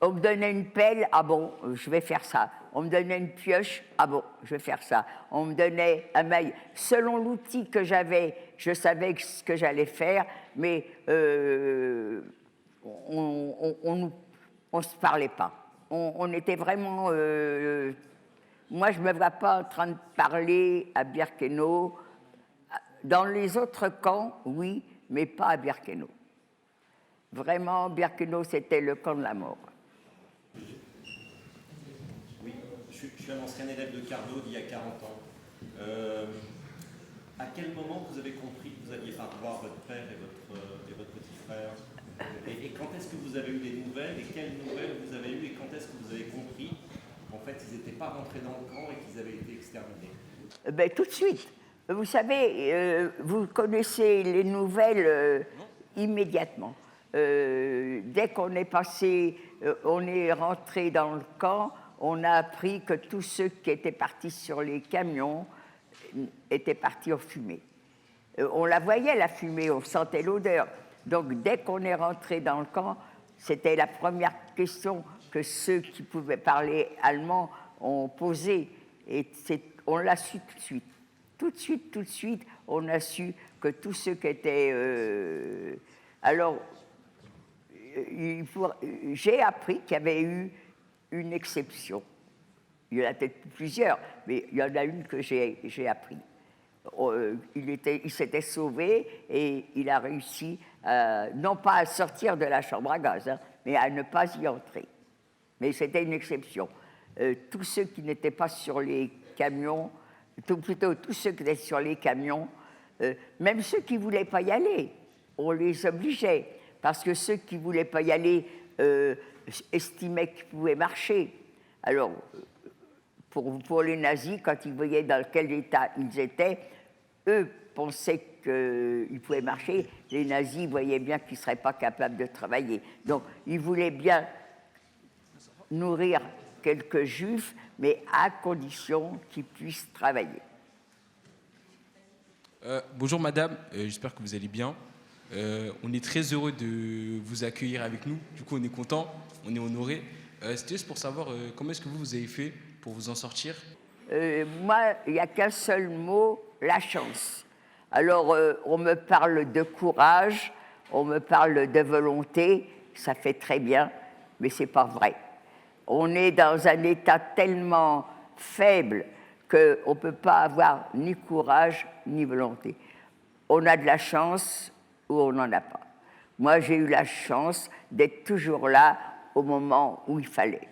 S1: On me donnait une pelle, ah bon, je vais faire ça. On me donnait une pioche, ah bon, je vais faire ça. On me donnait un mail. Selon l'outil que j'avais, je savais ce que j'allais faire, mais on ne se parlait pas. On était vraiment moi, je ne me vois pas en train de parler à Birkenau. Dans les autres camps, oui, mais pas à Birkenau. Vraiment, Birkenau, c'était le camp de la mort.
S10: Oui, je suis un ancien élève de Carnot d'il y a 40 ans. À quel moment vous avez compris que vous alliez pas revoir votre père et votre petit frère? Et quand est-ce que vous avez eu des nouvelles? Et quelles nouvelles vous avez eues? Et quand est-ce que vous avez compris qu'en fait, ils n'étaient pas rentrés dans le camp et qu'ils avaient été exterminés?
S1: Ben, tout de suite. Vous savez, vous connaissez les nouvelles immédiatement. Dès qu'on est passé, on est rentré dans le camp, on a appris que tous ceux qui étaient partis sur les camions étaient partis en fumée. On la voyait, la fumée, on sentait l'odeur. Donc, dès qu'on est rentré dans le camp, c'était la première question que ceux qui pouvaient parler allemand ont posée. Et on l'a su tout de suite. Tout de suite, on a su que tous ceux qui étaient... Alors, j'ai appris qu'il y avait eu une exception. Il y en a peut-être plusieurs, mais il y en a une que j'ai appris. Il s'était sauvé et il a réussi, non pas à sortir de la chambre à gaz, hein, mais à ne pas y entrer. Mais c'était une exception. Tous ceux qui n'étaient pas sur les camions, plutôt tous ceux qui étaient sur les camions, même ceux qui ne voulaient pas y aller, on les obligeait, parce que ceux qui ne voulaient pas y aller estimaient qu'ils pouvaient marcher. Alors, pour les nazis, quand ils voyaient dans quel état ils étaient, eux pensaient qu'ils pouvaient marcher. Les nazis voyaient bien qu'ils ne seraient pas capables de travailler. Donc, ils voulaient bien nourrir quelques juifs, mais à condition qu'ils puissent travailler.
S11: Bonjour madame, j'espère que vous allez bien. On est très heureux de vous accueillir avec nous. Du coup, on est content, on est honoré. C'était juste pour savoir comment est-ce que vous avez fait pour vous en sortir.
S1: Moi, il n'y a qu'un seul mot, la chance. Alors, on me parle de courage, on me parle de volonté, ça fait très bien, mais ce n'est pas vrai. On est dans un état tellement faible qu'on ne peut pas avoir ni courage ni volonté. On a de la chance ou on n'en a pas. Moi, j'ai eu la chance d'être toujours là au moment où il fallait.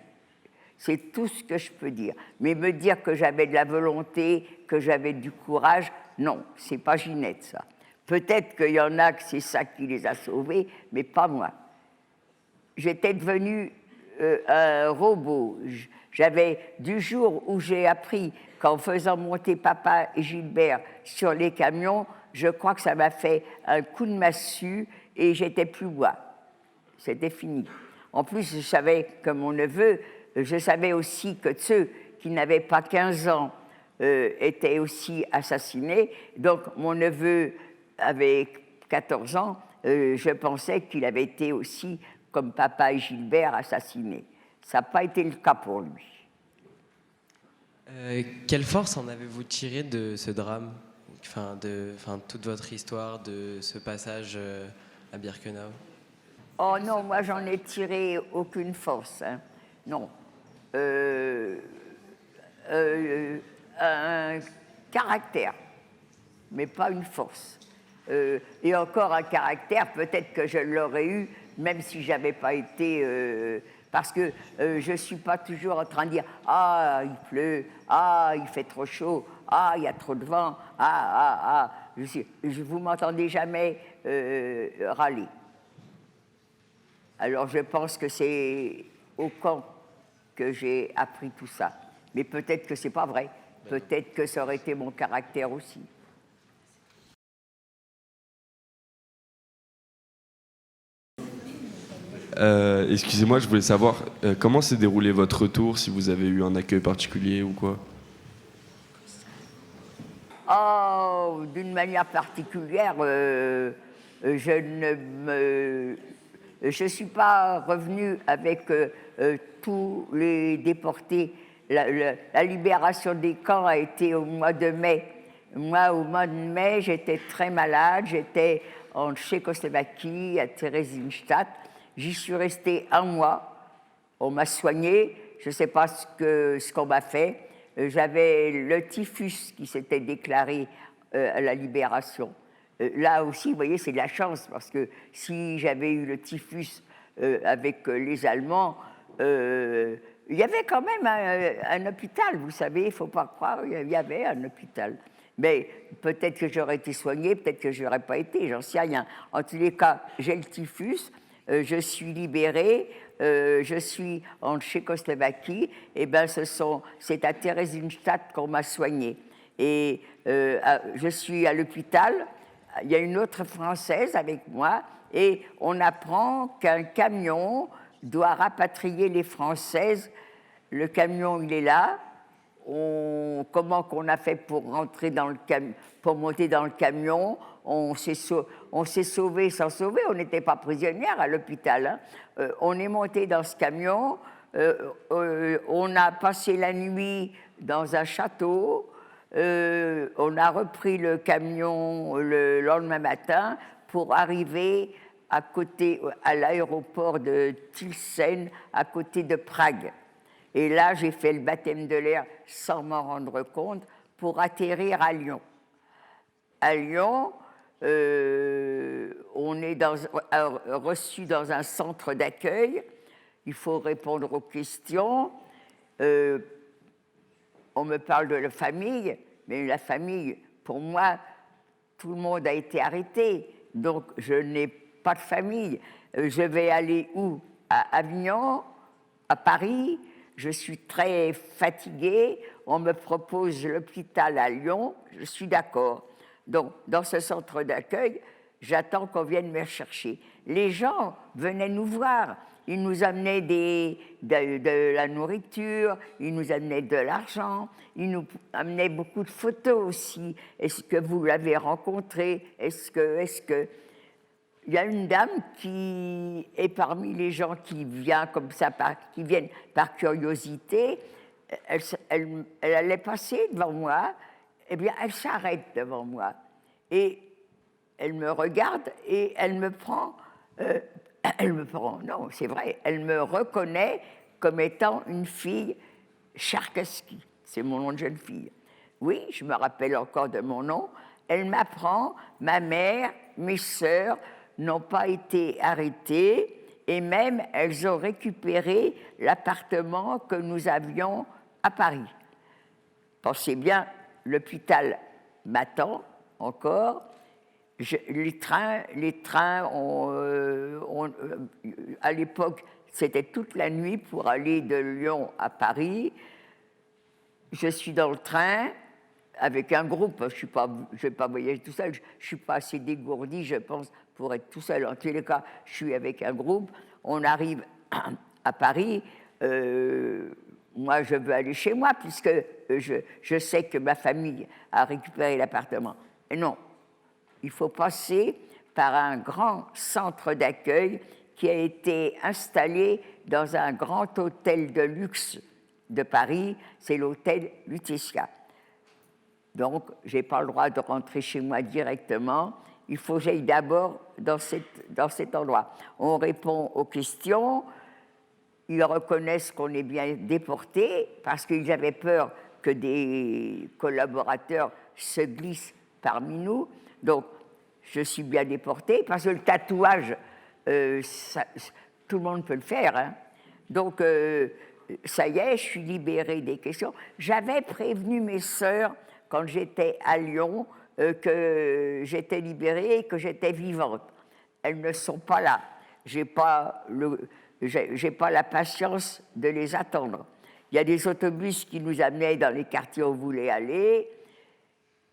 S1: C'est tout ce que je peux dire. Mais me dire que j'avais de la volonté, que j'avais du courage, non, c'est pas Ginette, ça. Peut-être qu'il y en a que c'est ça qui les a sauvés, mais pas moi. J'étais devenue un robot. J'avais, du jour où j'ai appris qu'en faisant monter papa et Gilbert sur les camions, je crois que ça m'a fait un coup de massue et j'étais plus moi. C'était fini. En plus, je savais que mon neveu, je savais aussi que ceux qui n'avaient pas 15 ans étaient aussi assassinés. Donc, mon neveu avait 14 ans. Je pensais qu'il avait été aussi, comme papa et Gilbert, assassiné. Ça n'a pas été le cas pour lui.
S9: Quelle force en avez-vous tiré de ce drame, toute votre histoire, de ce passage à Birkenau?
S1: Oh non, moi j'en ai tiré aucune force. Hein. Non. Un caractère, mais pas une force. Et encore un caractère, peut-être que je l'aurais eu, même si je n'avais pas été... parce que je ne suis pas toujours en train de dire « Ah, il pleut, ah, il fait trop chaud, ah, il y a trop de vent, ah. » Vous ne m'entendez jamais râler. Alors je pense que c'est au camp que j'ai appris tout ça. Mais peut-être que ce n'est pas vrai. Peut-être que ça aurait été mon caractère aussi.
S12: Excusez-moi, je voulais savoir comment s'est déroulé votre retour, si vous avez eu un accueil particulier ou quoi.
S1: Oh, d'une manière particulière, je ne suis pas revenue avec tous les déportés. La libération des camps a été au mois de mai. Moi, au mois de mai, j'étais très malade. J'étais en Tchécoslovaquie, à Theresienstadt. J'y suis restée 1 mois. On m'a soignée. Je ne sais pas ce qu'on m'a fait. j'avais le typhus qui s'était déclaré à la Libération. Là aussi, vous voyez, c'est de la chance, parce que si j'avais eu le typhus avec les Allemands, il y avait quand même un hôpital, vous savez, il ne faut pas croire, il y avait un hôpital. Mais peut-être que j'aurais été soignée, peut-être que je n'aurais pas été, j'en sais rien. En tous les cas, j'ai le typhus, je suis libérée, je suis en Tchécoslovaquie, et ben c'est à Theresienstadt qu'on m'a soignée. Et je suis à l'hôpital, il y a une autre Française avec moi, et on apprend qu'un camion doit rapatrier les Françaises. Le camion, il est là. Comment qu'on a fait pour rentrer dans le pour monter dans le camion? On s'est sauvé sans sauver. On n'était pas prisonnières à l'hôpital. Hein. On est monté dans ce camion. On a passé la nuit dans un château. On a repris le camion le lendemain matin pour arriver à l'aéroport de Tilsen, à côté de Prague. Et là, j'ai fait le baptême de l'air sans m'en rendre compte pour atterrir à Lyon. À Lyon, on est reçu dans un centre d'accueil. Il faut répondre aux questions. On me parle de la famille, mais la famille, pour moi, tout le monde a été arrêté. Donc, je n'ai pas de famille. Je vais aller où? À Avignon, à Paris. Je suis très fatiguée. On me propose l'hôpital à Lyon. Je suis d'accord. Donc, dans ce centre d'accueil, j'attends qu'on vienne me chercher. Les gens venaient nous voir. Ils nous amenaient de la nourriture, ils nous amenaient de l'argent, ils nous amenaient beaucoup de photos aussi. Est-ce que vous l'avez rencontré? Est-ce que... Il y a une dame qui est parmi les gens qui viennent comme ça, qui viennent par curiosité. Elle allait passer devant moi. Eh bien, elle s'arrête devant moi. Et elle me regarde et elle me prend... non, c'est vrai, elle me reconnaît comme étant une fille Charkaski. C'est mon nom de jeune fille. Oui, je me rappelle encore de mon nom. Elle m'apprend, ma mère, mes sœurs n'ont pas été arrêtées et même elles ont récupéré l'appartement que nous avions à Paris. Pensez bien, l'hôpital m'attend encore. Les trains à l'époque, c'était toute la nuit pour aller de Lyon à Paris. Je suis dans le train avec un groupe. Je ne vais pas voyager tout seul. Je ne suis pas assez dégourdie, je pense, pour être tout seul. En tous les cas, je suis avec un groupe. On arrive à Paris. Moi, je veux aller chez moi puisque je sais que ma famille a récupéré l'appartement. Et non. Il faut passer par un grand centre d'accueil qui a été installé dans un grand hôtel de luxe de Paris, c'est l'hôtel Lutetia. Donc, je n'ai pas le droit de rentrer chez moi directement, il faut que j'aille d'abord dans cet endroit. On répond aux questions, ils reconnaissent qu'on est bien déporté parce qu'ils avaient peur que des collaborateurs se glissent parmi nous. Donc, je suis bien déportée parce que le tatouage, tout le monde peut le faire. Hein. Donc, ça y est, je suis libérée des questions. J'avais prévenu mes sœurs, quand j'étais à Lyon, que j'étais libérée et que j'étais vivante. Elles ne sont pas là. J'ai pas la patience de les attendre. Il y a des autobus qui nous amenaient dans les quartiers où on voulait aller.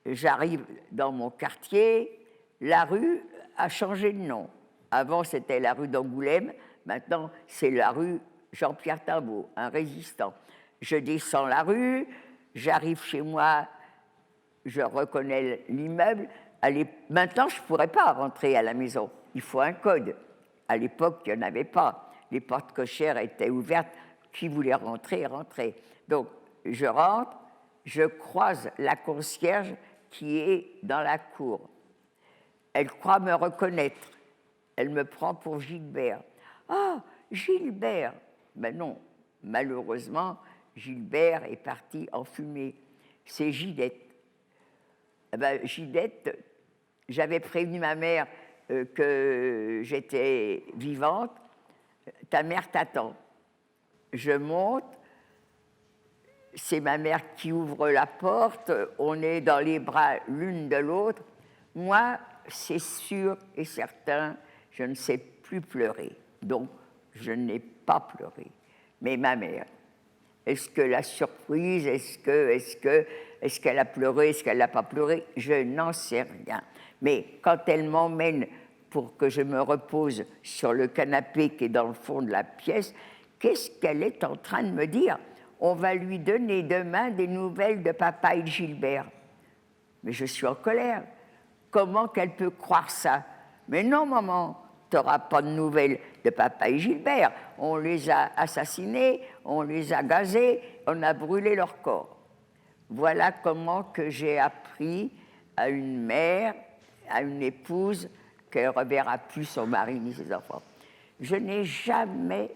S1: J'arrive dans mon quartier, la rue a changé de nom. Avant, c'était la rue d'Angoulême, maintenant, c'est la rue Jean-Pierre Timbaud, un résistant. Je descends la rue, j'arrive chez moi, je reconnais l'immeuble. Maintenant, je ne pourrais pas rentrer à la maison, il faut un code. À l'époque, il n'y en avait pas. Les portes cochères étaient ouvertes, qui voulait rentrer, rentrait. Donc, je rentre, je croise la concierge qui est dans la cour. Elle croit me reconnaître. Elle me prend pour Gilbert. « Ah, Gilbert !» Ben non, malheureusement, Gilbert est parti en fumée. C'est Gidette. Eh ben, Gidette, j'avais prévenu ma mère que j'étais vivante. Ta mère t'attend. Je monte, c'est ma mère qui ouvre la porte, on est dans les bras l'une de l'autre. Moi, c'est sûr et certain, je ne sais plus pleurer. Donc, je n'ai pas pleuré. Mais ma mère, est-ce que la surprise, est-ce qu'elle a pleuré, est-ce qu'elle n'a pas pleuré? Je n'en sais rien. Mais quand elle m'emmène pour que je me repose sur le canapé qui est dans le fond de la pièce, qu'est-ce qu'elle est en train de me dire? On va lui donner demain des nouvelles de papa et de Gilbert. Mais je suis en colère. Comment qu'elle peut croire ça? Mais non, maman, tu n'auras pas de nouvelles de papa et Gilbert. On les a assassinés, on les a gazés, on a brûlé leur corps. Voilà comment que j'ai appris à une mère, à une épouse, qu'elle ne reverra plus son mari ni ses enfants. Je n'ai jamais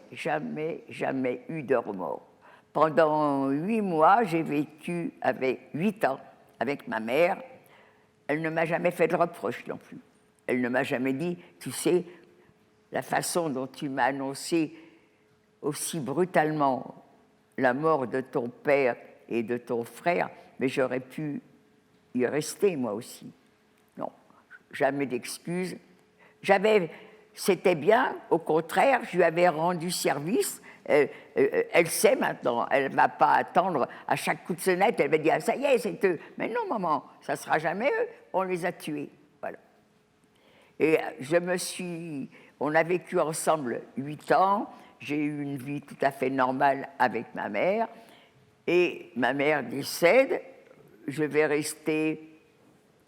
S1: eu de remords. Pendant 8 mois, j'ai vécu avec 8 ans avec ma mère. Elle ne m'a jamais fait de reproche non plus. Elle ne m'a jamais dit, tu sais, la façon dont tu m'as annoncé aussi brutalement la mort de ton père et de ton frère, mais j'aurais pu y rester moi aussi. Non, jamais d'excuses. C'était bien, au contraire, je lui avais rendu service. Elle sait maintenant, elle ne va pas attendre à chaque coup de sonnette, elle va dire, ça y est, c'est eux. Mais non, maman, ça ne sera jamais eux, on les a tués. Voilà. Et on a vécu ensemble 8 ans, j'ai eu une vie tout à fait normale avec ma mère, et ma mère décède, je vais rester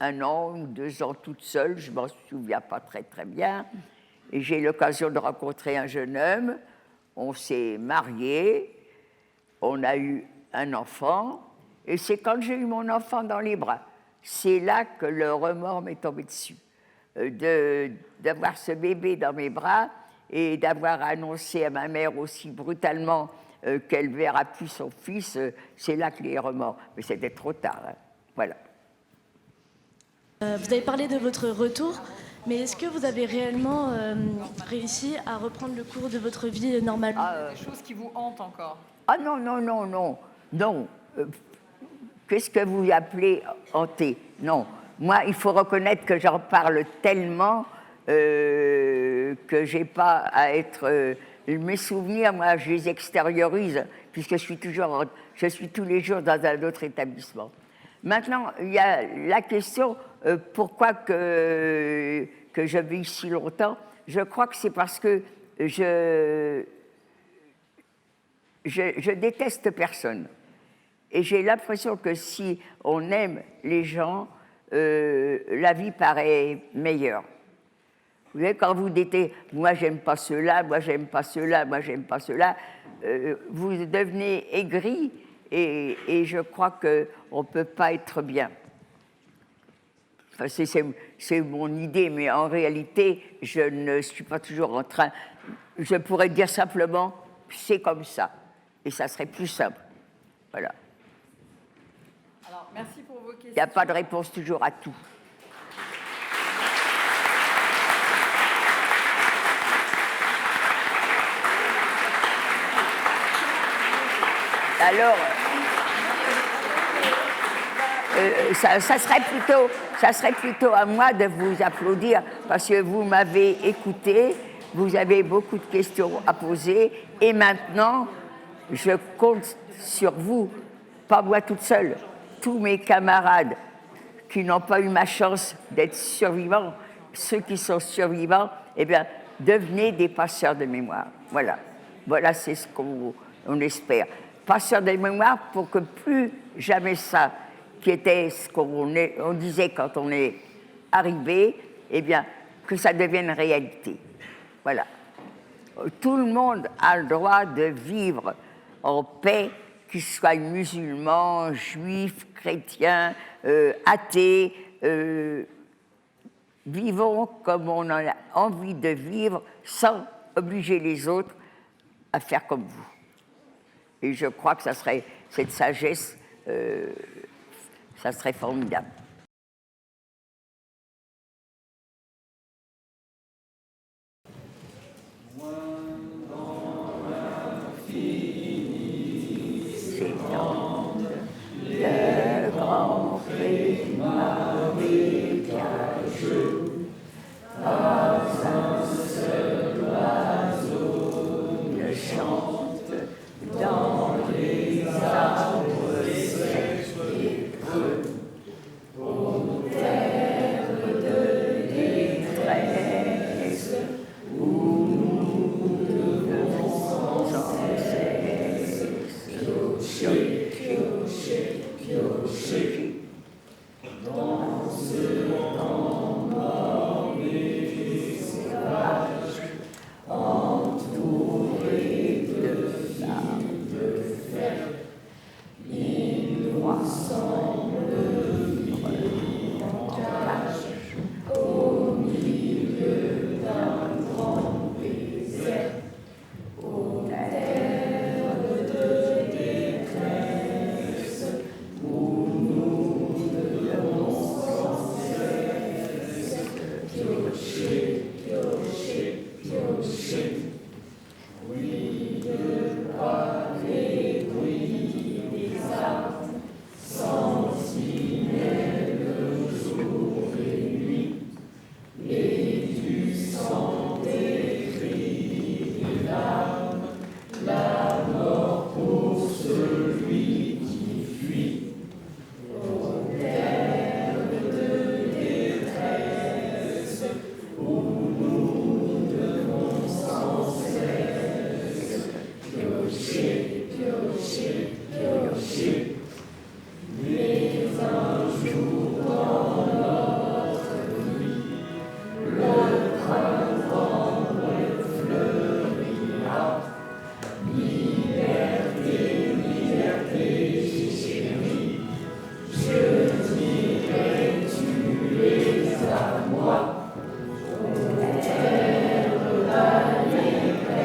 S1: 1 an ou 2 ans toute seule, je ne m'en souviens pas très très bien, et j'ai eu l'occasion de rencontrer un jeune homme, on s'est mariés, on a eu un enfant, et c'est quand j'ai eu mon enfant dans les bras, c'est là que le remords m'est tombé dessus. D'avoir ce bébé dans mes bras et d'avoir annoncé à ma mère aussi brutalement qu'elle ne verra plus son fils, c'est là que les remords. Mais c'était trop tard. Hein. Voilà.
S6: Vous avez parlé de votre retour, mais est-ce que vous avez réellement réussi à reprendre le cours de votre vie normalement?
S13: Des choses qui vous hantent encore?
S1: Ah non. Non. Qu'est-ce que vous appelez hanter? Non. Moi, il faut reconnaître que j'en parle tellement que je n'ai pas à être... mes souvenirs, moi, je les extériorise, puisque je suis tous les jours dans un autre établissement. Maintenant, il y a la question, pourquoi que je vis si longtemps? Je crois que c'est parce que je déteste personne. Et j'ai l'impression que si on aime les gens, la vie paraît meilleure. Vous voyez, quand vous dites « moi j'aime pas cela, moi j'aime pas cela, moi j'aime pas cela », vous devenez aigri et je crois qu'on ne peut pas être bien. Enfin, c'est mon idée, mais en réalité, je ne suis pas toujours en train... Je pourrais dire simplement « c'est comme ça », et ça serait plus simple. Voilà.
S13: Alors, merci pour vos questions.
S1: Il n'y a pas de réponse toujours à tout. Alors, ça serait plutôt à moi de vous applaudir parce que vous m'avez écouté, vous avez beaucoup de questions à poser et maintenant, je compte sur vous, pas moi toute seule, tous mes camarades qui n'ont pas eu ma chance d'être survivants, ceux qui sont survivants, eh bien, devenez des passeurs de mémoire. Voilà, c'est ce qu'on espère. Passeurs de mémoire pour que plus jamais ça, qui était ce qu'on disait quand on est arrivé, eh bien, que ça devienne réalité. Voilà. Tout le monde a le droit de vivre en paix, qu'il soit musulman, juif, chrétien, athée. Vivons comme on a envie de vivre sans obliger les autres à faire comme vous. Et je crois que ça serait, cette sagesse, ça serait formidable. Le grand prix marécageux, pas un seul oiseau ne chante dans les arbres secs et creux. Aux terres de détresse, où nous devons sans cesse piocher, dans ce temps mort et sauvage, entouré de flammes de fer, il nous semble vivre en cage au milieu d'un grand désert, aux terres de détresse, où nous devons sans cesse piocher, piocher, piocher. Oui, de par les bruits des armes, sentinelles jour et nuit, et du sang des cris des larmes, la mort pour celui qui fuit. Aux terres de détresse, où nous devons sans cesse piocher, piocher, piocher. Mais un jour dans notre vie, le printemps fleurira. Liberté, liberté, chérie, je dirai tu es à moi. Aux terres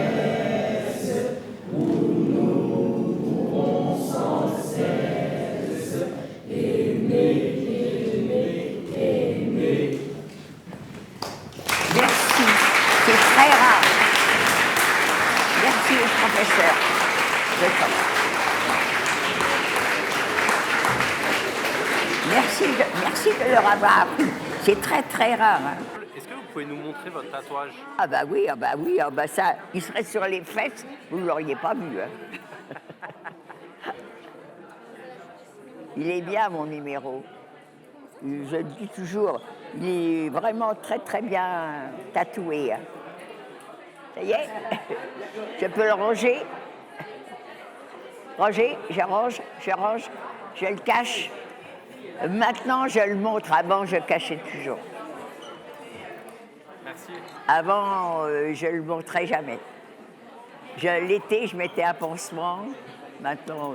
S1: d'allégresse, où nous pourrons sans cesse aimer, aimer, aimer. Merci, c'est très rare. Merci, professeur. Merci de leur avoir appris. C'est très très rare. Hein.
S14: Est-ce que vous pouvez nous montrer votre tatouage?
S1: Ah bah oui, ça, il serait sur les fesses, vous ne l'auriez pas vu. Hein. Il est bien mon numéro. Je le dis toujours, il est vraiment très très bien tatoué. Hein. Ça y est, je peux le ranger. Ranger, je range, je le cache. Maintenant, je le montre. Avant, je cachais toujours.
S14: Merci.
S1: Avant, je le montrais jamais. L'été, je mettais un pansement. Maintenant,